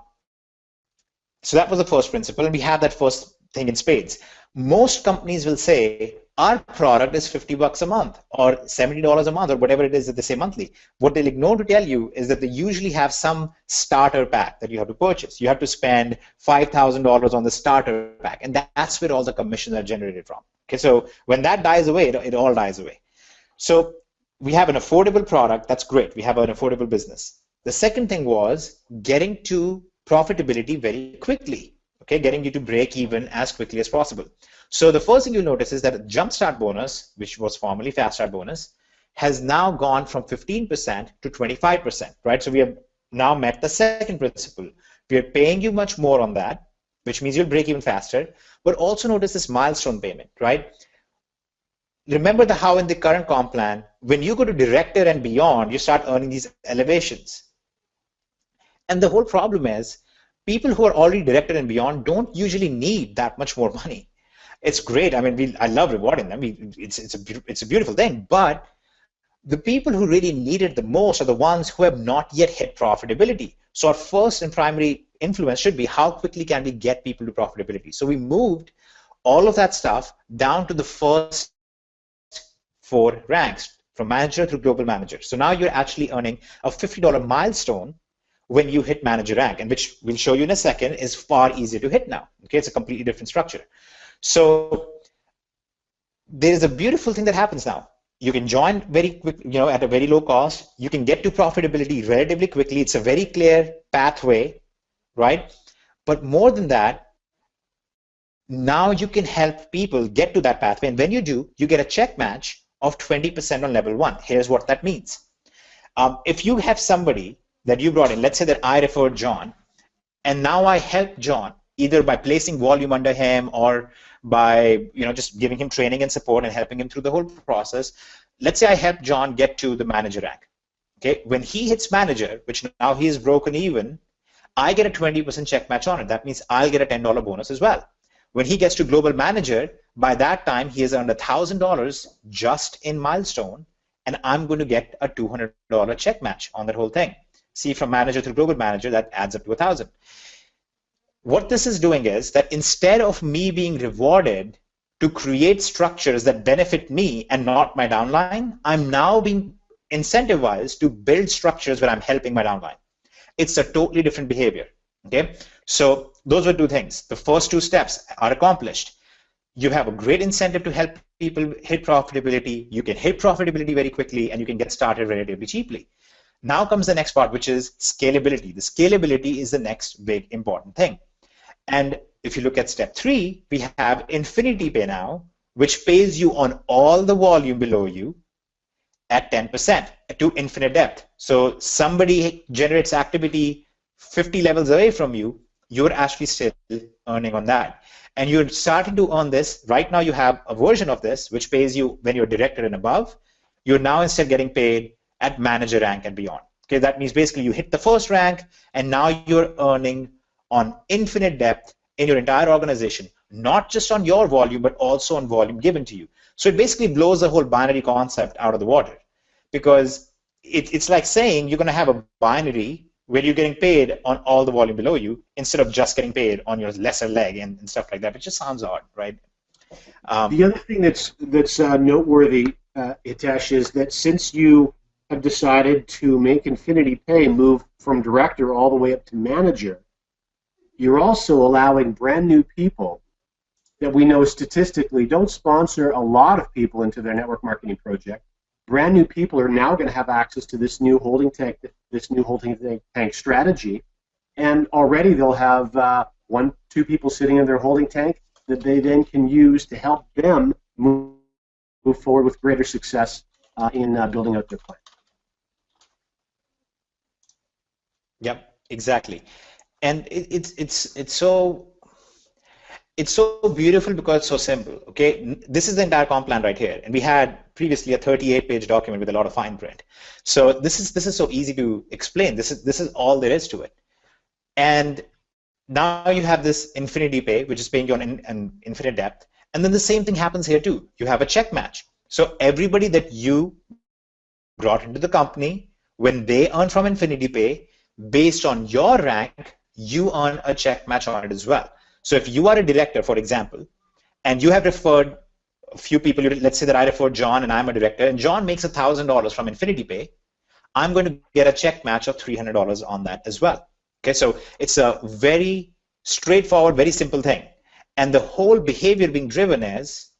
that was the first principle, and we have that first thing in spades. Most companies will say, our product is $50 a month or $70 a month or whatever it is that they say monthly. What they'll ignore to tell you is that they usually have some starter pack that you have to purchase. You have to spend $5,000 on the starter pack, and that's where all the commissions are generated from. Okay, so when that dies away, it all dies away. So we have an affordable product. That's great. We have an affordable business. The second thing was getting to profitability very quickly. Okay, getting you to break even as quickly as possible. So the first thing you'll notice is that a Jumpstart bonus, which was formerly Fast Start bonus, has now gone from 15% to 25%, right? So we have now met the second principle. We are paying you much more on that, which means you'll break even faster, but also notice this milestone payment, right? Remember how in the current comp plan, when you go to director and beyond, you start earning these elevations. And the whole problem is, people who are already director and beyond don't usually need that much more money. It's great. I mean, I love rewarding them. It's a beautiful thing. But the people who really need it the most are the ones who have not yet hit profitability. So our first and primary influence should be how quickly can we get people to profitability. So we moved all of that stuff down to the first 4 ranks, from manager through global manager. So now you're actually earning a $50 milestone when you hit manager rank, and which we'll show you in a second is far easier to hit now. Okay, it's a completely different structure. So there is a beautiful thing that happens now. You can join very quick, at a very low cost. You can get to profitability relatively quickly. It's a very clear pathway, right? But more than that, now you can help people get to that pathway. And when you do, you get a check match of 20% on level 1. Here's what that means. If you have somebody that you brought in, let's say that I referred John, and now I help John either by placing volume under him or by just giving him training and support and helping him through the whole process. Let's say I help John get to the manager rank. Okay, when he hits manager, which now he is broken even, I get a 20% check match on it. That means I'll get a $10 bonus as well. When he gets to global manager, by that time he has earned $1,000 just in milestone, and I'm going to get a $200 check match on that whole thing. See, from manager to global manager, that adds up to 1,000. What this is doing is that instead of me being rewarded to create structures that benefit me and not my downline, I'm now being incentivized to build structures where I'm helping my downline. It's a totally different behavior. Okay, so those were two things. The first two steps are accomplished. You have a great incentive to help people hit profitability. You can hit profitability very quickly, and you can get started relatively cheaply. Now comes the next part, which is scalability. The scalability is the next big important thing. And if you look at step 3, we have INFINII Pay now, which pays you on all the volume below you at 10% to infinite depth. So somebody generates activity 50 levels away from you, you're actually still earning on that. And you're starting to earn this. Right now you have a version of this which pays you when you're director and above. You're now instead getting paid at manager rank and beyond. Okay, that means basically you hit the first rank and now you're earning on infinite depth in your entire organization, not just on your volume, but also on volume given to you. So it basically blows the whole binary concept out of the water, because it's like saying you're going to have a binary where you're getting paid on all the volume below you instead of just getting paid on your lesser leg and stuff like that. It just sounds odd, right? The other thing that's noteworthy, Hitesh, is that since you have decided to make INFINII Pay move from director all the way up to manager, you're also allowing brand new people that we know statistically don't sponsor a lot of people into their network marketing project. Brand new people are now going to have access to this new holding tank strategy, and already they'll have 1-2 people sitting in their holding tank that they then can use to help them move forward with greater success in building out their plan. Yep, exactly. And it's so beautiful because it's so simple. Okay, this is the entire comp plan right here, and we had previously a 38-page document with a lot of fine print. So this is so easy to explain. This is all there is to it. And now you have this INFINII Pay, which is paying you on an infinite depth, and then the same thing happens here too. You have a check match. So everybody that you brought into the company, when they earn from INFINII Pay, based on your rank, you earn a check match on it as well. So if you are a director, for example, and you have referred a few people, let's say that I referred John and I'm a director, and John makes $1,000 from INFINII Pay, I'm going to get a check match of $300 on that as well. Okay, so it's a very straightforward, very simple thing. And the whole behavior being driven is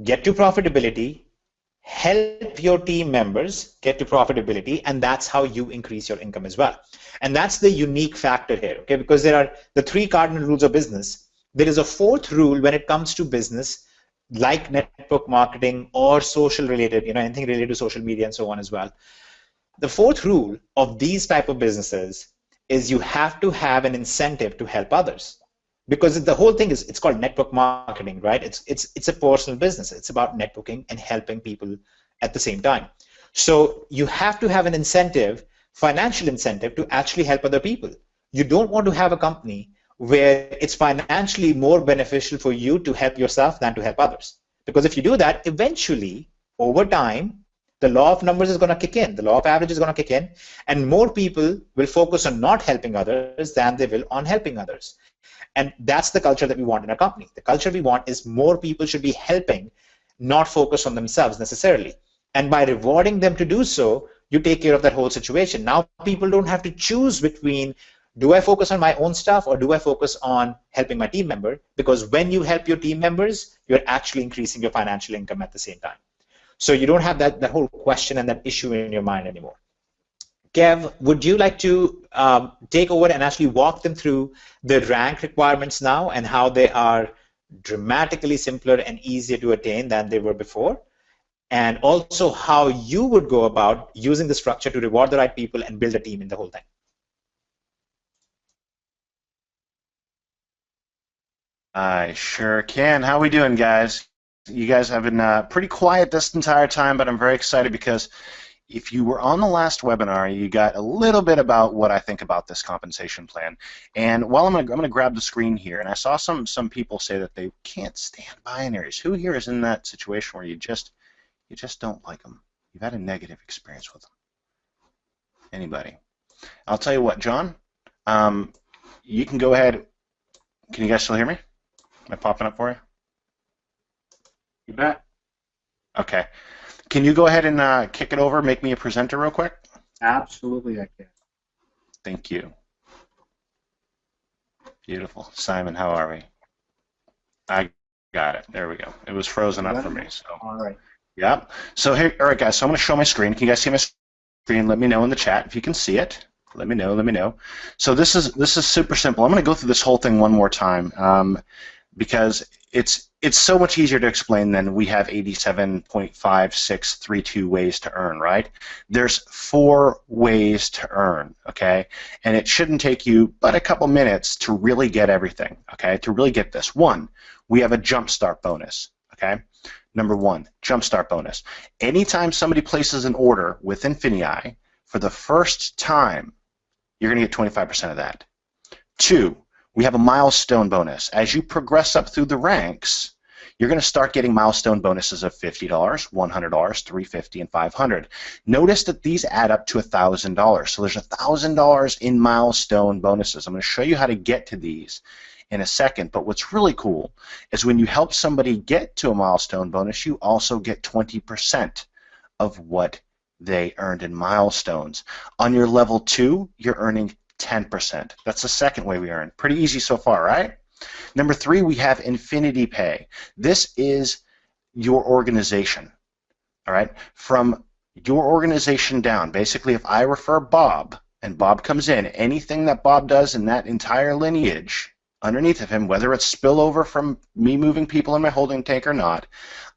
get to profitability, help your team members get to profitability, and that's how you increase your income as well. And that's the unique factor here, okay? Because there are the 3 cardinal rules of business. There is a 4th rule when it comes to business, like network marketing or social related, anything related to social media and so on as well. The 4th rule of these type of businesses is you have to have an incentive to help others. Because the whole thing it's called network marketing, right? It's a personal business. It's about networking and helping people at the same time. So you have to have an incentive, financial incentive, to actually help other people. You don't want to have a company where it's financially more beneficial for you to help yourself than to help others. Because if you do that, eventually, over time, the law of numbers is going to kick in. The law of average is going to kick in, and more people will focus on not helping others than they will on helping others. And that's the culture that we want in a company. The culture we want is more people should be helping, not focus on themselves necessarily. And by rewarding them to do so, you take care of that whole situation. Now people don't have to choose between Do I focus on my own stuff, or do I focus on helping my team member? Because when you help your team members, you're actually increasing your financial income at the same time. So you don't have that whole question and that issue in your mind anymore. Kev, would you like to take over and actually walk them through the rank requirements now and how they are dramatically simpler and easier to attain than they were before? And also how you would go about using the structure to reward the right people and build a team in the whole thing. I sure can. How we doing, guys? You guys have been pretty quiet this entire time, but I'm very excited because if you were on the last webinar, you got a little bit about what I think about this compensation plan. And while I'm gonna grab the screen here, and I saw some people say that they can't stand binaries. Who here is in that situation where you just don't like them? You've had a negative experience with them. Anybody? I'll tell you what, John. You can go ahead. Can you guys still hear me? Am I popping up for you? You bet. Okay. Can you go ahead and kick it over, make me a presenter real quick? Absolutely, I can. Thank you. Beautiful. Simon, how are we? I got it. There we go. It was frozen up for me. So. All right. Yep. So here, all right, guys. So I'm going to show my screen. Can you guys see my screen? Let me know in the chat if you can see it. Let me know. Let me know. So this is super simple. I'm going to go through this whole thing one more time because it's so much easier to explain than we have 87.5632 ways to earn, right? There's 4 ways to earn, okay? And it shouldn't take you but a couple minutes to really get everything, okay? To really get this. 1, we have a jumpstart bonus, okay? Number 1, jumpstart bonus. Anytime somebody places an order with INFINii, for the first time, you're going to get 25% of that. 2, we have a milestone bonus. As you progress up through the ranks, you're going to start getting milestone bonuses of $50, $100, $350, and $500. Notice that these add up to $1,000. So there's $1,000 in milestone bonuses. I'm going to show you how to get to these in a second. But what's really cool is when you help somebody get to a milestone bonus, you also get 20% of what they earned in milestones. On your level 2, you're earning 10%. That's the second way we earn. Pretty easy so far, right? Number 3, we have INFINii Pay. This is your organization, all right? From your organization down, basically if I refer Bob and Bob comes in, anything that Bob does in that entire lineage underneath of him, whether it's spillover from me moving people in my holding tank or not,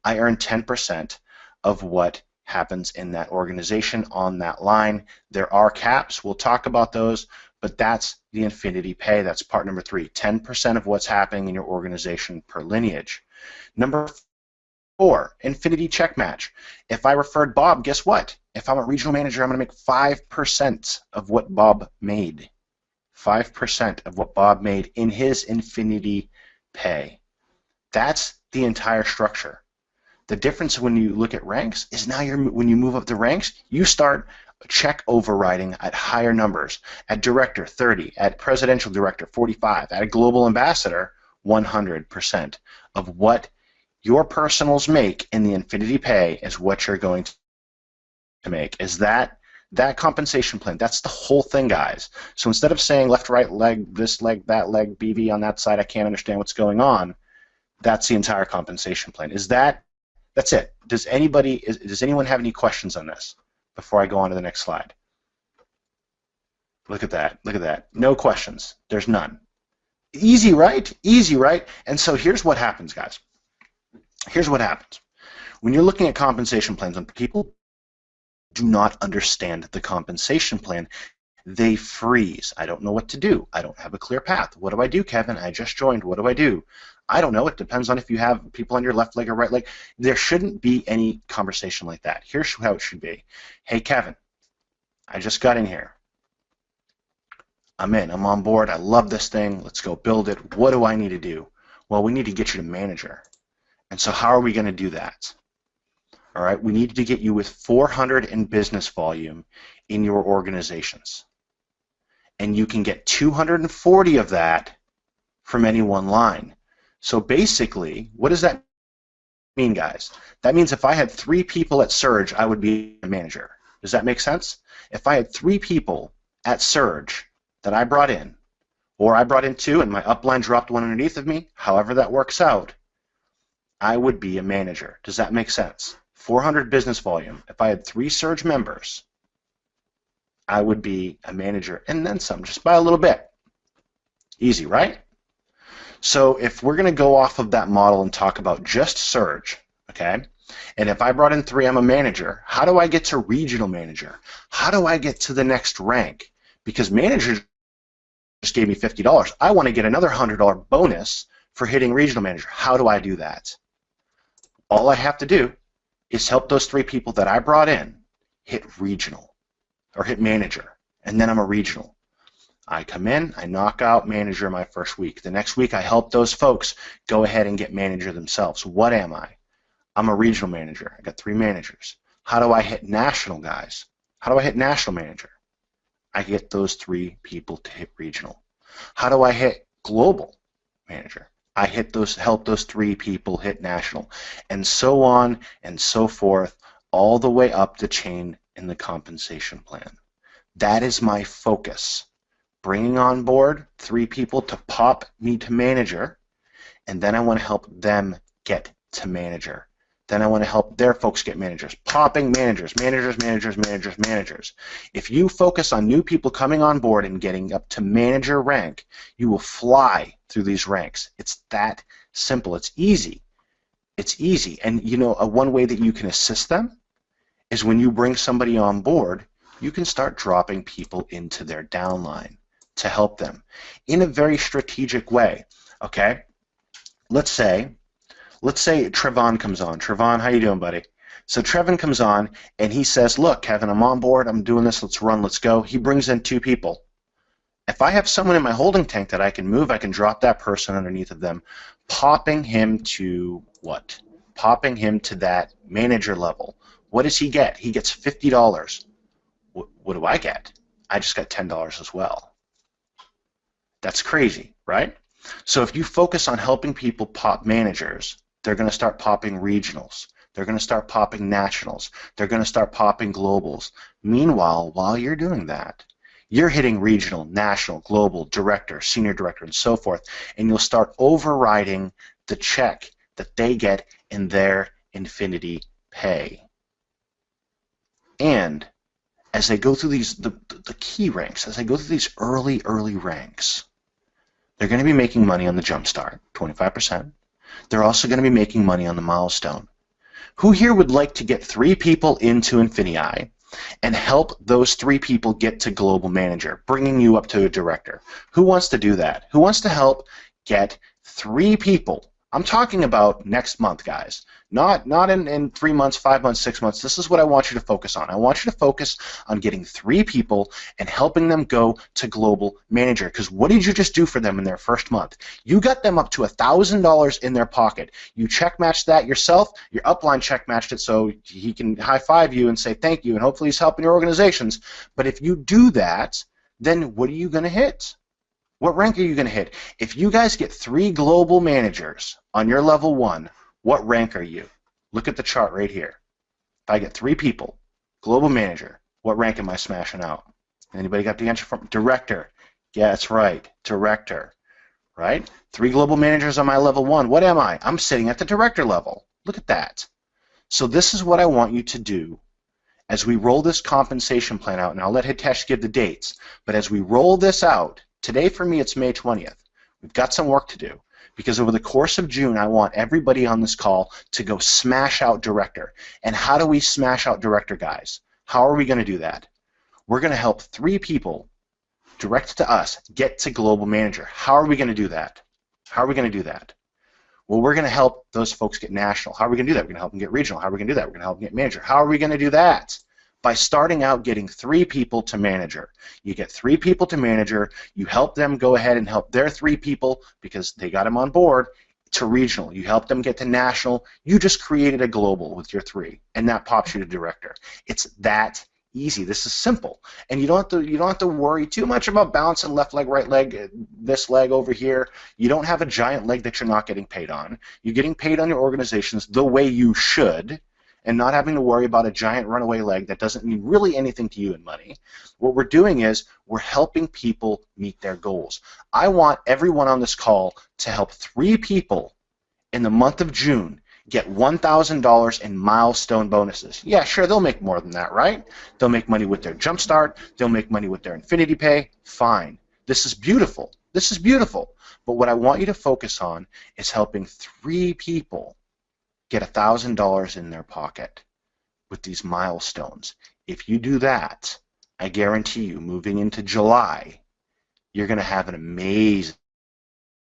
I earn 10% of what happens in that organization on that line. There are caps. We'll talk about those, but that's the INFINii Pay. That's part number 3, 10% of what's happening in your organization per lineage. Number 4, INFINii Check Match. If I referred Bob, guess what? If I'm a regional manager, I'm going to make 5% of what Bob made. 5% of what Bob made in his INFINii Pay. That's the entire structure. The difference when you look at ranks is now when you move up the ranks, you start check overriding at higher numbers. At director, 30. At presidential director, 45. At a global ambassador, 100% of what your personals make in the INFINii Pay is what you're going to make. Is that compensation plan? That's the whole thing, guys. So instead of saying left, right leg, this leg, that leg, BV on that side, I can't understand what's going on, that's the entire compensation plan. That's it. Does anyone have any questions on this before I go on to the next slide? Look at that. Look at that. No questions. There's none. Easy, right? Easy, right? And so here's what happens, guys. Here's what happens. When you're looking at compensation plans, when people do not understand the compensation plan, they freeze. I don't know what to do. I don't have a clear path. What do I do, Kevin? I just joined. What do I do? I don't know. It depends on if you have people on your left leg or right leg. There shouldn't be any conversation like that. Here's how it should be. Hey, Kevin, I just got in here. I'm in. I'm on board. I love this thing. Let's go build it. What do I need to do? Well, we need to get you to manager. And so how are we going to do that? All right, we need to get you with 400 in business volume in your organizations. And you can get 240 of that from any one line. So basically, what does that mean, guys? That means if I had 3 people at Surge, I would be a manager. Does that make sense? If I had 3 people at Surge, that I brought in, or I brought in 2 and my upline dropped one underneath of me, however that works out, I would be a manager. Does that make sense? 400 business volume. If I had 3 surge members, I would be a manager and then some, just by a little bit. Easy, right? So if we're going to go off of that model and talk about just surge, okay, and if I brought in 3, I'm a manager, how do I get to regional manager? How do I get to the next rank? Because manager just gave me $50. I want to get another $100 bonus for hitting regional manager. How do I do that? All I have to do is help those 3 people that I brought in hit regional or hit manager, and then I'm a regional. I come in, I knock out manager my first week. The next week I help those folks go ahead and get manager themselves. What am I? I'm a regional manager. I got 3 managers. How do I hit national, guys? How do I hit national manager? I get those 3 people to hit regional. How do I hit global manager? I help those 3 people hit national, and so on and so forth, all the way up the chain in the compensation plan. That is my focus. Bringing on board 3 people to pop me to manager, and then I want to help them get to manager. Then I want to help their folks get managers. Popping managers, managers, managers, managers, managers. If you focus on new people coming on board and getting up to manager rank, you will fly through these ranks. It's that simple. It's easy. It's easy. And you know, one way that you can assist them is when you bring somebody on board, you can start dropping people into their downline to help them in a very strategic way. Okay? Let's say Trevon comes on. Trevon, how you doing, buddy? So Trevon comes on and he says, look, Kevin, I'm on board. I'm doing this. Let's run. Let's go. He brings in 2 people. If I have someone in my holding tank that I can move, I can drop that person underneath of them, popping him to what? Popping him to that manager level. What does he get? He gets $50. What do I get? I just got $10 as well. That's crazy, right? So if you focus on helping people pop managers, they're going to start popping regionals. They're going to start popping nationals. They're going to start popping globals. Meanwhile, while you're doing that, you're hitting regional, national, global, director, senior director, and so forth, and you'll start overriding the check that they get in their INFINII pay. And as they go through these, the key ranks, as they go through these early ranks, they're going to be making money on the jumpstart, 25%. They're also going to be making money on the milestone. Who here would like to get 3 people into INFINII and help those 3 people get to global manager, bringing you up to a director? Who wants to do that? Who wants to help get 3 people? I'm talking about next month, guys. Not in 3 months, 5 months, 6 months. This is what I want you to focus on. I want you to focus on getting 3 people and helping them go to global manager. Because what did you just do for them in their first month? You got them up to $1,000 in their pocket. You check matched that yourself. Your upline check matched it so he can high five you and say thank you, and hopefully he's helping your organizations. But if you do that, then what are you going to hit? What rank are you going to hit? If you guys get 3 global managers on your level 1, what rank are you? Look at the chart right here. If I get 3 people, global manager, what rank am I smashing out? Anybody got the answer from director? Yeah, that's right, director. Right? 3 global managers on my level 1. What am I? I'm sitting at the director level. Look at that. So this is what I want you to do as we roll this compensation plan out, and I'll let Hitesh give the dates, but as we roll this out, today for me it's May 20th. We've got some work to do. Because over the course of June, I want everybody on this call to go smash out director. And how do we smash out director, guys? How are we going to do that? We're going to help 3 people direct to us get to global manager. How are we going to do that? How are we going to do that? Well, we're going to help those folks get national. How are we going to do that? We're going to help them get regional. How are we going to do that? We're going to help them get manager. How are we going to do that? By starting out getting 3 people to manager. You get 3 people to manager, you help them go ahead and help their 3 people, because they got them on board, to regional. You help them get to national, you just created a global with your 3, and that pops you to director. It's that easy. This is simple. And you don't have to worry too much about balancing left leg, right leg, this leg over here. You don't have a giant leg that you're not getting paid on. You're getting paid on your organizations the way you should. and not having to worry about a giant runaway leg that doesn't mean really anything to you in money. What we're doing is we're helping people meet their goals. I want everyone on this call to help 3 people in the month of June get $1,000 in milestone bonuses. Yeah, sure, they'll make more than that, right? They'll make money with their Jumpstart. They'll make money with their INFINII Pay. Fine. This is beautiful. This is beautiful. But what I want you to focus on is helping 3 people get $1,000 in their pocket with these milestones. If you do that, I guarantee you, moving into July, you're going to have an amazing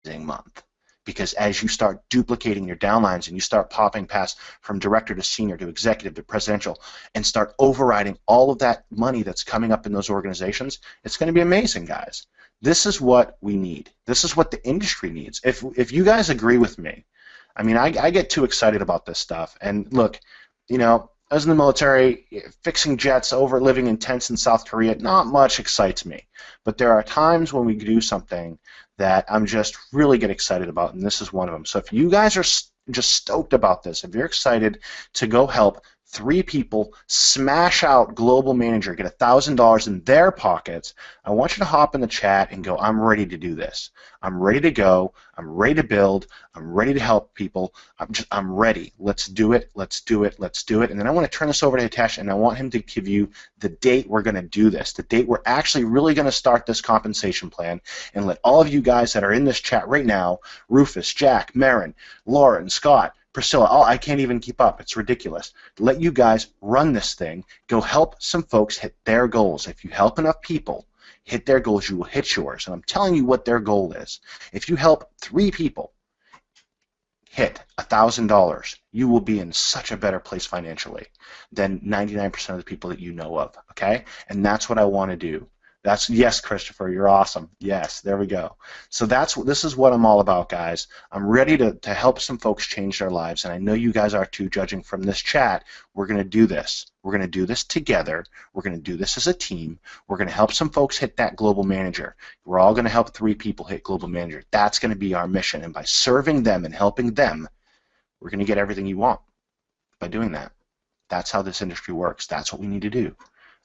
month. Because as you start duplicating your downlines and you start popping past from director to senior to executive to presidential and start overriding all of that money that's coming up in those organizations, it's going to be amazing, guys. This is what we need. This is what the industry needs. If you guys agree with me, I mean, I get too excited about this stuff. And look, you know, I was in the military, fixing jets, living in tents in South Korea, not much excites me. But there are times when we do something that I'm just really get excited about, and this is one of them. So if you guys are just stoked about this, if you're excited to go help 3 people smash out Global Manager, get $1,000 in their pockets, I want you to hop in the chat and go, I'm ready to do this. I'm ready to go. I'm ready to build. I'm ready to help people. I'm ready. Let's do it. Let's do it. Let's do it. And then I want to turn this over to Hitesh, and I want him to give you the date we're going to do this, the date we're actually really going to start this compensation plan, and let all of you guys that are in this chat right now, Rufus, Jack, Marin, Lauren, Scott, Priscilla, I can't even keep up. It's ridiculous. Let you guys run this thing. Go help some folks hit their goals. If you help enough people hit their goals, you will hit yours. And I'm telling you what their goal is. If you help 3 people hit $1,000, you will be in such a better place financially than 99% of the people that you know of, okay? And that's what I want to do. Yes, Christopher, you're awesome. Yes, there we go. So this is what I'm all about, guys. I'm ready to help some folks change their lives, and I know you guys are too, judging from this chat. We're going to do this. We're going to do this together. We're going to do this as a team. We're going to help some folks hit that Global Manager. We're all going to help 3 people hit Global Manager. That's going to be our mission, and by serving them and helping them, we're going to get everything you want by doing that. That's how this industry works. That's what we need to do.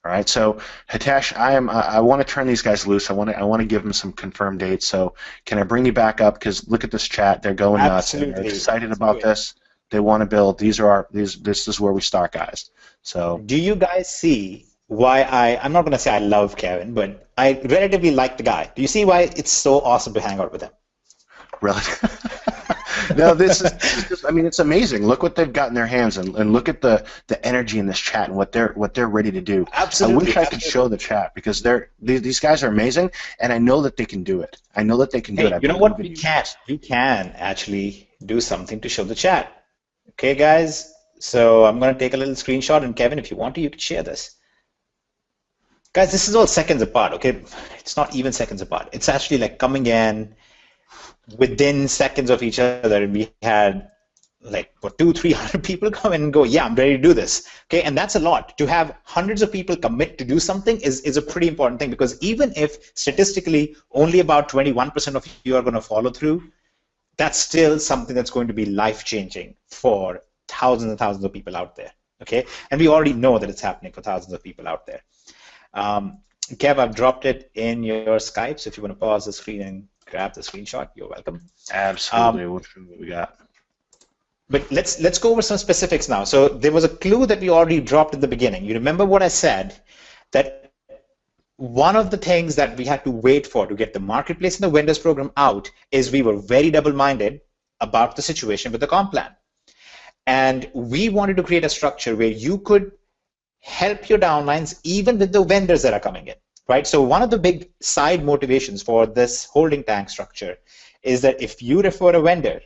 All right, so Hitesh, I want to turn these guys loose. I want to give them some confirmed dates. So can I bring you back up? Because look at this chat; they're going nuts. And they're excited about this. They want to build. This is where we start, guys. So do you guys see why I'm not going to say I love Kevin, but I relatively like the guy. Do you see why it's so awesome to hang out with him? Really? No, this is just, I mean, it's amazing. Look what they've got in their hands, and look at the energy in this chat and what they're ready to do. Absolutely. I wish I could show the chat, because these guys are amazing, and I know that they can do it. I know that they can do it. You know what? We can actually do something to show the chat. Okay, guys. So I'm going to take a little screenshot, and Kevin, if you want to, you can share this. Guys, this is all seconds apart. Okay, it's not even seconds apart. It's actually like coming in within seconds of each other, and we had like 200-300 people come in and go, yeah, I'm ready to do this. Okay, and that's a lot. To have hundreds of people commit to do something is a pretty important thing, because even if statistically only about 21% of you are going to follow through, that's still something that's going to be life-changing for thousands and thousands of people out there. Okay, and we already know that it's happening for thousands of people out there. Kev, I've dropped it in your Skype, so if you want to pause the screen and grab the screenshot, you're welcome. Absolutely. What we got? But let's go over some specifics now. So there was a clue that we already dropped in the beginning. You remember what I said, that one of the things that we had to wait for to get the marketplace and the vendors program out is we were very double-minded about the situation with the comp plan. And we wanted to create a structure where you could help your downlines even with the vendors that are coming in. Right? So one of the big side motivations for this holding tank structure is that if you refer a vendor,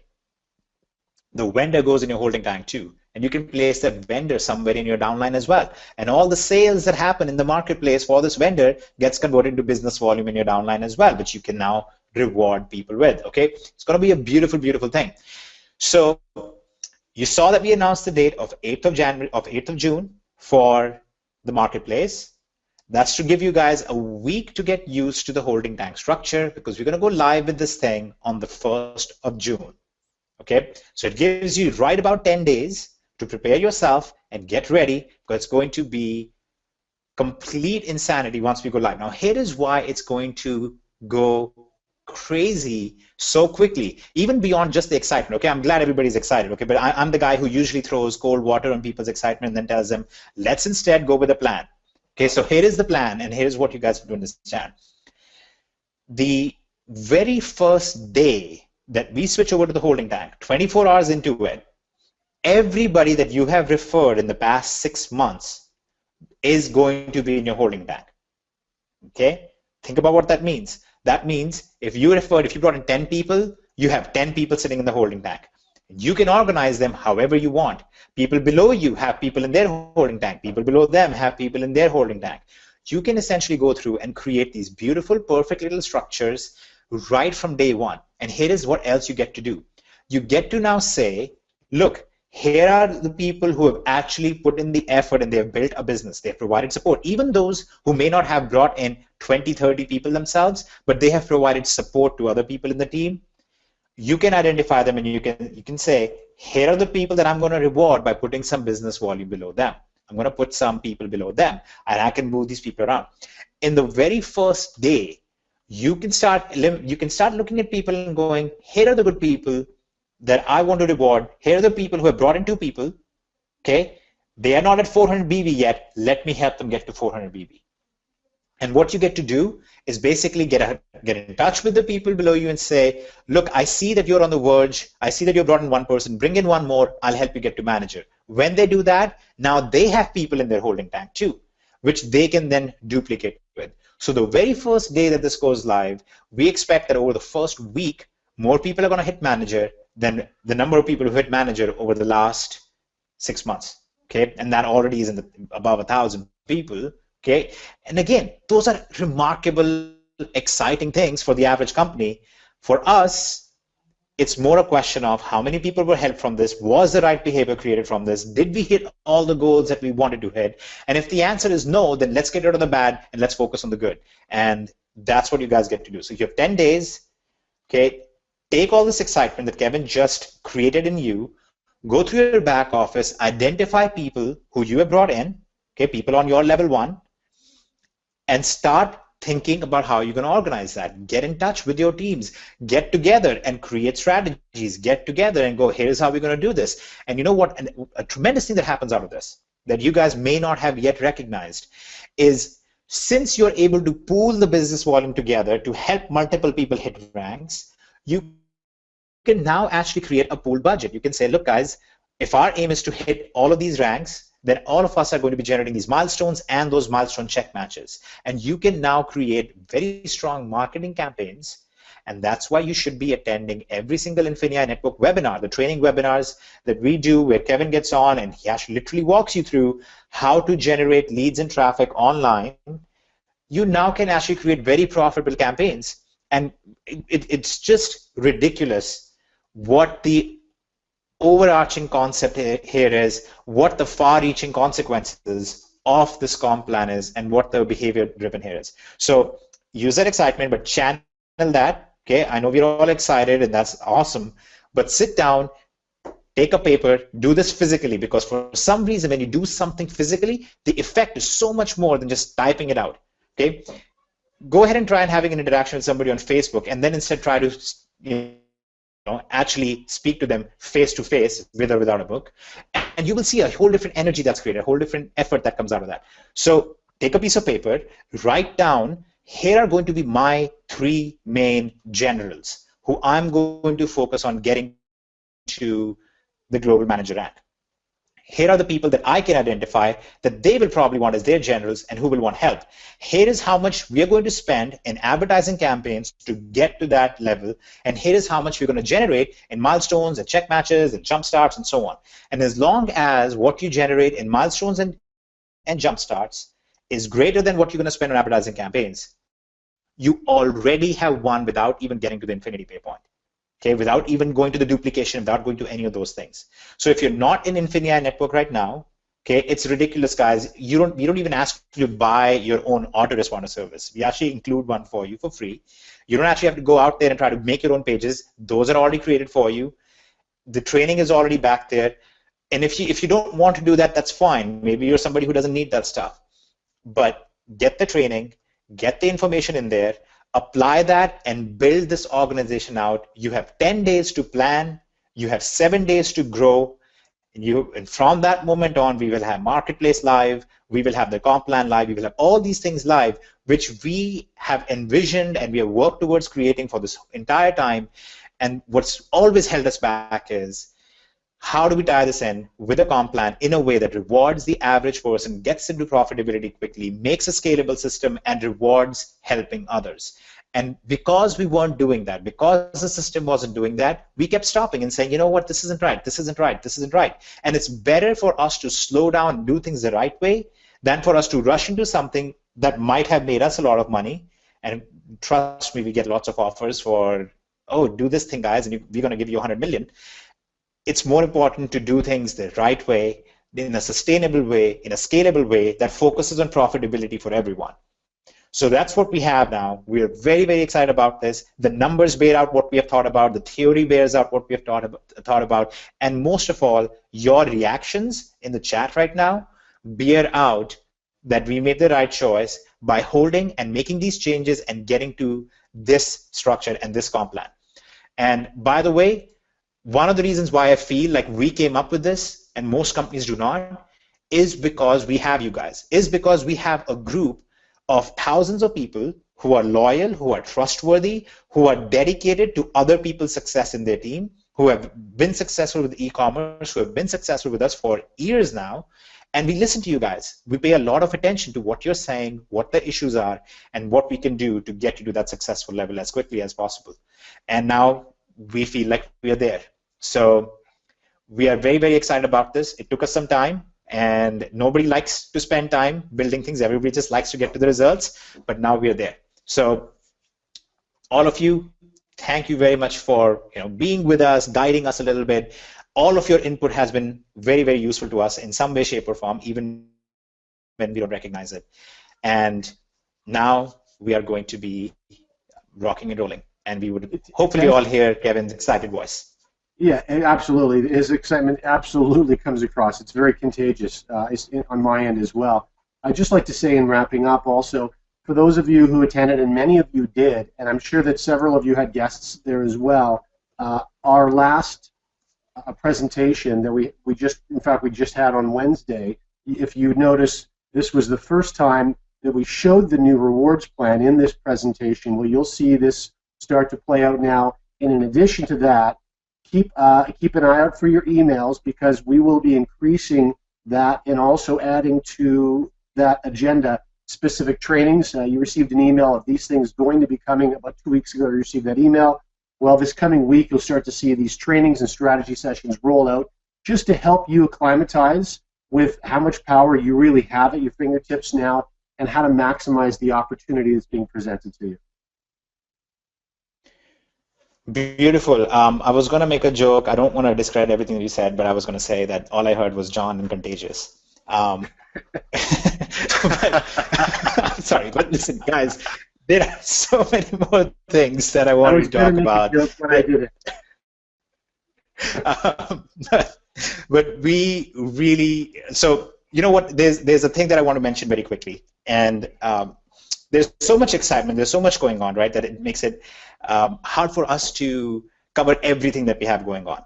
the vendor goes in your holding tank too, and you can place that vendor somewhere in your downline as well. And all the sales that happen in the marketplace for this vendor gets converted to business volume in your downline as well, which you can now reward people with. Okay, it's going to be a beautiful, beautiful thing. So you saw that we announced the date of 8th of June for the marketplace. That's to give you guys a week to get used to the holding tank structure, because we're going to go live with this thing on the 1st of June. Okay, so it gives you right about 10 days to prepare yourself and get ready, because it's going to be complete insanity once we go live. Now, here is why it's going to go crazy so quickly, even beyond just the excitement. Okay, I'm glad everybody's excited. Okay, but I'm the guy who usually throws cold water on people's excitement and then tells them, let's instead go with a plan. Okay, so here is the plan, and here's what you guys have to understand. The very first day that we switch over to the holding tank, 24 hours into it, everybody that you have referred in the past 6 months is going to be in your holding tank. Okay, think about what that means. That means if you brought in 10 people, you have 10 people sitting in the holding tank. You can organize them however you want. People below you have people in their holding tank. People below them have people in their holding tank. You can essentially go through and create these beautiful, perfect little structures right from day one. And here is what else you get to do. You get to now say, look, here are the people who have actually put in the effort and they have built a business. They have provided support. Even those who may not have brought in 20, 30 people themselves, but they have provided support to other people in the team. You can identify them and you can say, here are the people that I'm going to reward by putting some business volume below them. I'm going to put some people below them, and I can move these people around. In the very first day, you can start looking at people and going, here are the good people that I want to reward. Here are the people who have brought in 2 people. Okay, they are not at 400 BB yet. Let me help them get to 400 BB. And what you get to do is basically get in touch with the people below you and say, look, I see that you're on the verge. I see that you've brought in 1 person. Bring in 1 more. I'll help you get to manager. When they do that, now they have people in their holding tank too, which they can then duplicate with. So the very first day that this goes live, we expect that over the first week, more people are going to hit manager than the number of people who hit manager over the last 6 months. Okay, and that already is above 1,000 people. Okay, and again, those are remarkable, exciting things for the average company. For us, it's more a question of how many people were helped from this, was the right behavior created from this, did we hit all the goals that we wanted to hit, and if the answer is no, then let's get rid of the bad and let's focus on the good. And that's what you guys get to do. So you have 10 days, okay, take all this excitement that Kevin just created in you, go through your back office, identify people who you have brought in, okay, people on your level 1, and start thinking about how you're going to organize that. Get in touch with your teams. Get together and create strategies. Get together and go, here's how we're going to do this. And you know what? A tremendous thing that happens out of this that you guys may not have yet recognized is, since you're able to pool the business volume together to help multiple people hit ranks, you can now actually create a pooled budget. You can say, look, guys, if our aim is to hit all of these ranks, then all of us are going to be generating these milestones and those milestone check matches. And you can now create very strong marketing campaigns, and that's why you should be attending every single INFINii Network webinar, the training webinars that we do where Kevin gets on and he actually literally walks you through how to generate leads and traffic online. You now can actually create very profitable campaigns, and it's just ridiculous what the overarching concept here is, what the far-reaching consequences of this comp plan is, and what the behavior-driven here is. So use that excitement, but channel that. Okay, I know we're all excited, and that's awesome, but sit down, take a paper, do this physically, because for some reason, when you do something physically, the effect is so much more than just typing it out. Okay, go ahead and try and having an interaction with somebody on Facebook, and then instead try to actually speak to them face to face, with or without a book, and you will see a whole different energy that's created, a whole different effort that comes out of that. So take a piece of paper, write down, here are going to be my 3 main generals who I'm going to focus on getting to the global manager rank. Here are the people that I can identify that they will probably want as their generals and who will want help. Here is how much we are going to spend in advertising campaigns to get to that level, and here is how much we're going to generate in milestones and check matches and jump starts and so on. And as long as what you generate in milestones and jump starts is greater than what you're going to spend on advertising campaigns, you already have won without even getting to the INFINii pay point. Okay, without even going to the duplication, without going to any of those things. So if you're not in INFINii Network right now, okay, it's ridiculous, guys. We don't even ask you to buy your own autoresponder service. We actually include one for you for free. You don't actually have to go out there and try to make your own pages. Those are already created for you. The training is already back there. And if you don't want to do that, that's fine. Maybe you're somebody who doesn't need that stuff. But get the training, get the information in there, apply that, and build this organization out. You have 10 days to plan. You have 7 days to grow. And from that moment on, we will have Marketplace live. We will have the comp plan live. We will have all these things live, which we have envisioned and we have worked towards creating for this entire time. And what's always held us back is, how do we tie this in with a comp plan in a way that rewards the average person, gets into profitability quickly, makes a scalable system, and rewards helping others? And because we weren't doing that, because the system wasn't doing that, we kept stopping and saying, you know what, this isn't right, this isn't right, this isn't right. And it's better for us to slow down and do things the right way than for us to rush into something that might have made us a lot of money. And trust me, we get lots of offers for, oh, do this thing, guys, and we're going to give you 100 million. It's more important to do things the right way, in a sustainable way, in a scalable way that focuses on profitability for everyone. So that's what we have now. We're very, very excited about this. The numbers bear out what we have thought about. The theory bears out what we have thought about. And most of all, your reactions in the chat right now bear out that we made the right choice by holding and making these changes and getting to this structure and this comp plan. And by the way, one of the reasons why I feel like we came up with this and most companies do not is because we have you guys, is because we have a group of thousands of people who are loyal, who are trustworthy, who are dedicated to other people's success in their team, who have been successful with e-commerce, who have been successful with us for years now, and we listen to you guys. We pay a lot of attention to what you're saying, what the issues are, and what we can do to get you to that successful level as quickly as possible. And now we feel like we are there. So we are very, very excited about this. It took us some time, and nobody likes to spend time building things. Everybody just likes to get to the results, but now we are there. So all of you, thank you very much for being with us, guiding us a little bit. All of your input has been very, very useful to us in some way, shape, or form, even when we don't recognize it. And now we are going to be rocking and rolling, and we would hopefully all hear Kevin's excited voice. Yeah, absolutely. His excitement absolutely comes across. It's very contagious on my end as well. I'd just like to say in wrapping up also, for those of you who attended, and many of you did, and I'm sure that several of you had guests there as well, our last presentation that we just had on Wednesday, if you notice, this was the first time that we showed the new rewards plan in this presentation. Well, you'll see this start to play out now. And in addition to that, keep an eye out for your emails, because we will be increasing that and also adding to that agenda specific trainings. You received an email of these things going to be coming about 2 weeks ago. You received that email. Well, this coming week, you'll start to see these trainings and strategy sessions roll out just to help you acclimatize with how much power you really have at your fingertips now and how to maximize the opportunity that's being presented to you. Beautiful. I was going to make a joke. I don't want to discredit everything that you said, but I was going to say that all I heard was John and contagious. But, I'm sorry, but listen, guys, there are so many more things that I wanted to talk about. I was going to make a joke when I did it. But we really, so you know what? There's a thing that I want to mention very quickly, and there's so much excitement, there's so much going on, right, that it makes it hard for us to cover everything that we have going on.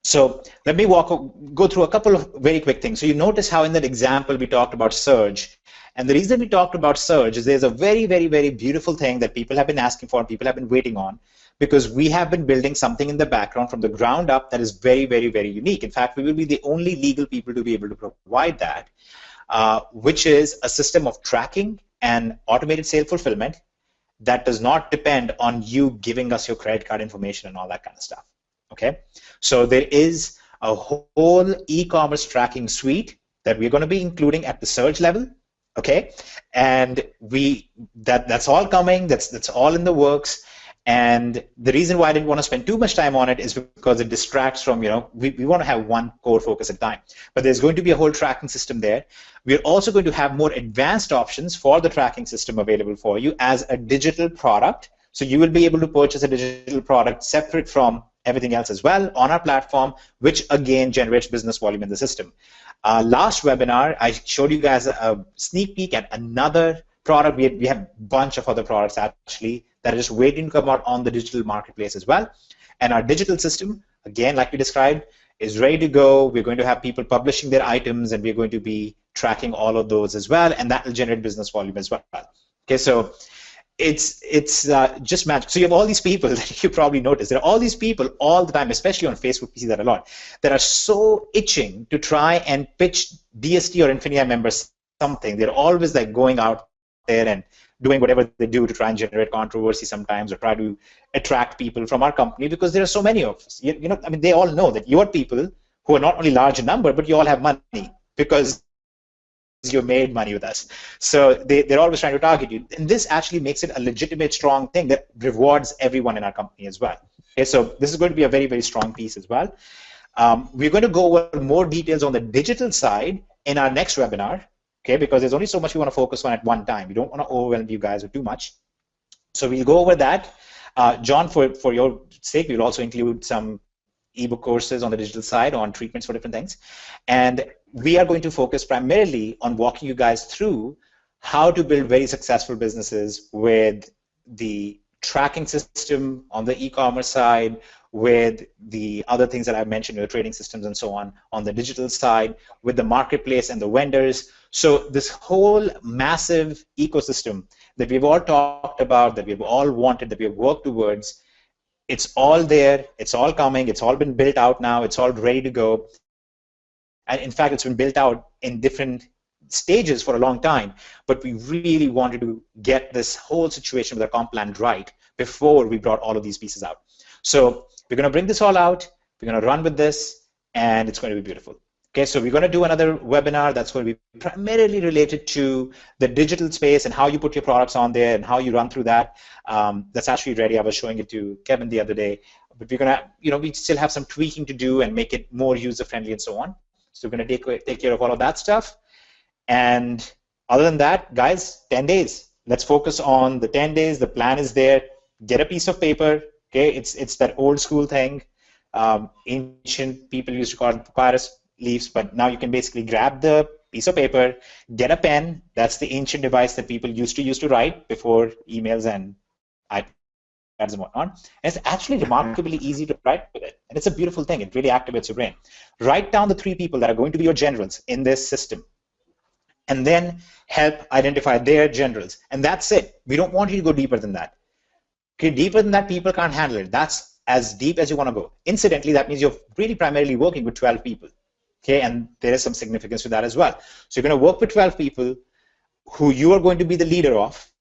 So let me go through a couple of very quick things. So you notice how in that example we talked about surge. And the reason we talked about surge is there's a very, very, very beautiful thing that people have been asking for and people have been waiting on, because we have been building something in the background from the ground up that is very, very, very unique. In fact, we will be the only legal people to be able to provide that, which is a system of tracking and automated sale fulfillment that does not depend on you giving us your credit card information and all that kind of stuff. Okay, so there is a whole e-commerce tracking suite that we're going to be including at the surge level. Okay, and that's all coming. That's all in the works. And the reason why I didn't want to spend too much time on it is because it distracts from, we want to have one core focus at a time. But there's going to be a whole tracking system there. We're also going to have more advanced options for the tracking system available for you as a digital product, So you will be able to purchase a digital product separate from everything else as well on our platform, which again generates business volume in the system. Last webinar, I showed you guys a sneak peek at another product. We have a bunch of other products actually that are just waiting to come out on the digital marketplace as well. And our digital system, again, like we described, is ready to go. We're going to have people publishing their items, and we're going to be tracking all of those as well, and that will generate business volume as well. Okay, so it's just magic. So you have all these people that you probably noticed. There are all these people all the time, especially on Facebook, we see that a lot, that are so itching to try and pitch DST or INFINii members something. They're always like going out there and doing whatever they do to try and generate controversy sometimes, or try to attract people from our company, because there are so many of us. You know, I mean, they all know that you're people who are not only large in number, but you all have money because you made money with us. So they're always trying to target you. And this actually makes it a legitimate, strong thing that rewards everyone in our company as well. Okay, so this is going to be a very, very strong piece as well. We're going to go over more details on the digital side in our next webinar, okay, because there's only so much we want to focus on at one time. We don't want to overwhelm you guys with too much. So we'll go over that. John, for your sake, we'll also include some ebook courses on the digital side on treatments for different things. And we are going to focus primarily on walking you guys through how to build very successful businesses with the tracking system on the e-commerce side, with the other things that I've mentioned, your trading systems and so on the digital side, with the marketplace and the vendors. So this whole massive ecosystem that we've all talked about, that we've all wanted, that we've worked towards, it's all there, it's all coming, it's all been built out now, it's all ready to go. And in fact, it's been built out in different stages for a long time, but we really wanted to get this whole situation with our comp plan right before we brought all of these pieces out. So we're going to bring this all out, we're going to run with this, and it's going to be beautiful. Okay, so we're going to do another webinar that's going to be primarily related to the digital space and how you put your products on there and how you run through that. That's actually ready. I was showing it to Kevin the other day. But we're going to, we still have some tweaking to do and make it more user-friendly and so on. So we're going to take care of all of that stuff. And other than that, guys, 10 days. Let's focus on the 10 days. The plan is there. Get a piece of paper. Okay, it's that old school thing. Ancient people used to call it papyrus leaves, but now you can basically grab the piece of paper, get a pen. That's the ancient device that people used to write before emails and iPads and whatnot. And it's actually remarkably easy to write with it, and it's a beautiful thing. It really activates your brain. Write down the 3 people that are going to be your generals in this system, and then help identify their generals. And that's it. We don't want you to go deeper than that. Okay, deeper than that, people can't handle it. That's as deep as you want to go. Incidentally, that means you're really primarily working with 12 people. Okay, and there is some significance to that as well. So you're going to work with 12 people who you are going to be the leader of.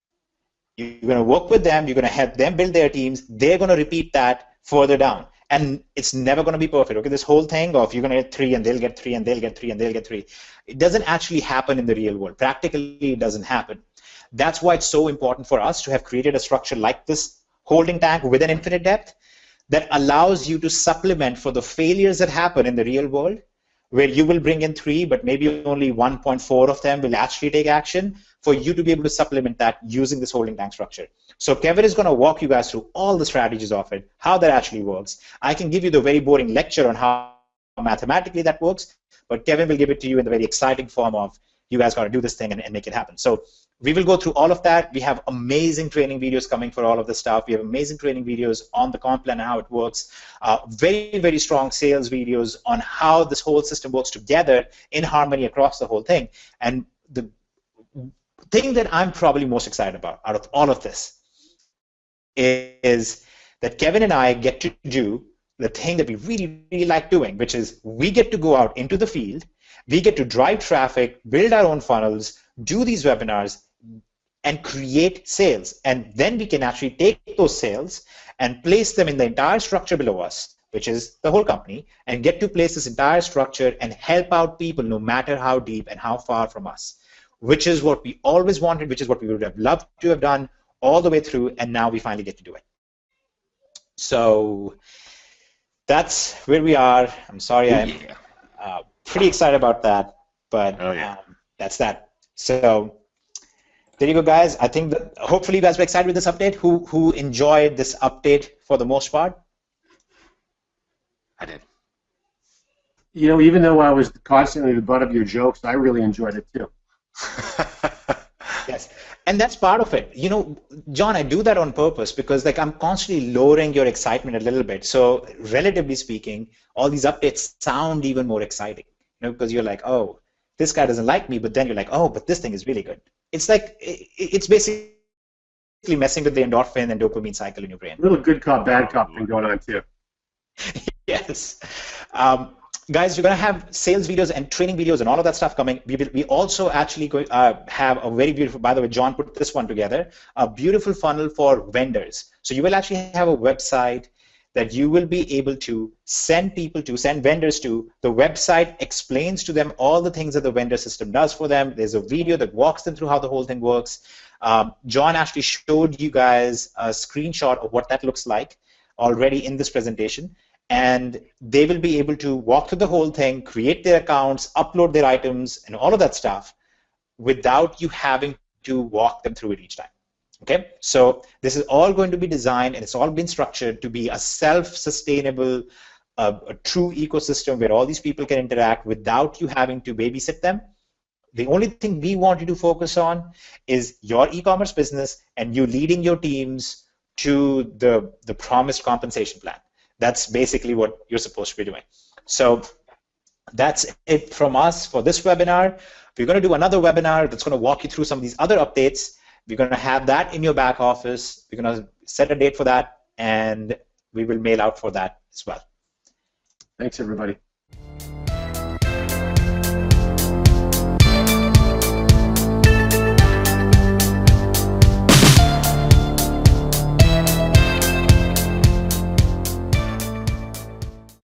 You're going to work with them. You're going to help them build their teams. They're going to repeat that further down. And it's never going to be perfect. Okay, this whole thing of you're going to get 3 and they'll get 3 and they'll get 3 and they'll get 3. It doesn't actually happen in the real world. Practically, it doesn't happen. That's why it's so important for us to have created a structure like this holding tank with an infinite depth that allows you to supplement for the failures that happen in the real world, where you will bring in 3, but maybe only 1.4 of them will actually take action, for you to be able to supplement that using this holding tank structure. So Kevin is going to walk you guys through all the strategies of it, how that actually works. I can give you the very boring lecture on how mathematically that works, but Kevin will give it to you in the very exciting form of you guys got to do this thing and make it happen. So we will go through all of that. We have amazing training videos coming for all of this stuff. We have amazing training videos on the comp plan and how it works. Very, very strong sales videos on how this whole system works together in harmony across the whole thing. And the thing that I'm probably most excited about out of all of this is that Kevin and I get to do the thing that we really, really like doing, which is we get to go out into the field, we get to drive traffic, build our own funnels, do these webinars, and create sales. And then we can actually take those sales and place them in the entire structure below us, which is the whole company, and get to place this entire structure and help out people no matter how deep and how far from us, which is what we always wanted, which is what we would have loved to have done all the way through, and now we finally get to do it. So that's where we are. I'm sorry, I'm pretty excited about that, but that's that. So there you go, guys. I think that hopefully you guys were excited with this update. Who enjoyed this update for the most part? I did. You know, even though I was constantly the butt of your jokes, I really enjoyed it too. Yes, and that's part of it. You know, John, I do that on purpose because like I'm constantly lowering your excitement a little bit. So relatively speaking, all these updates sound even more exciting. You know, because you're like, oh, this guy doesn't like me, but then you're like, oh, but this thing is really good. It's like it's basically messing with the endorphin and dopamine cycle in your brain. A little good cop, bad cop thing going on too. Yes. Guys, we're going to have sales videos and training videos and all of that stuff coming. We also actually have a very beautiful, by the way, John put this one together, a beautiful funnel for vendors. So you will actually have a website that you will be able to send people to, send vendors to. The website explains to them all the things that the vendor system does for them. There's a video that walks them through how the whole thing works. John actually showed you guys a screenshot of what that looks like already in this presentation. And they will be able to walk through the whole thing, create their accounts, upload their items, and all of that stuff without you having to walk them through it each time. Okay, so this is all going to be designed and it's all been structured to be a self-sustainable, a true ecosystem where all these people can interact without you having to babysit them. The only thing we want you to focus on is your e-commerce business and you leading your teams to the promised compensation plan. That's basically what you're supposed to be doing. So that's it from us for this webinar. We're going to do another webinar that's going to walk you through some of these other updates. We're going to have that in your back office. We're going to set a date for that, and we will mail out for that as well. Thanks, everybody.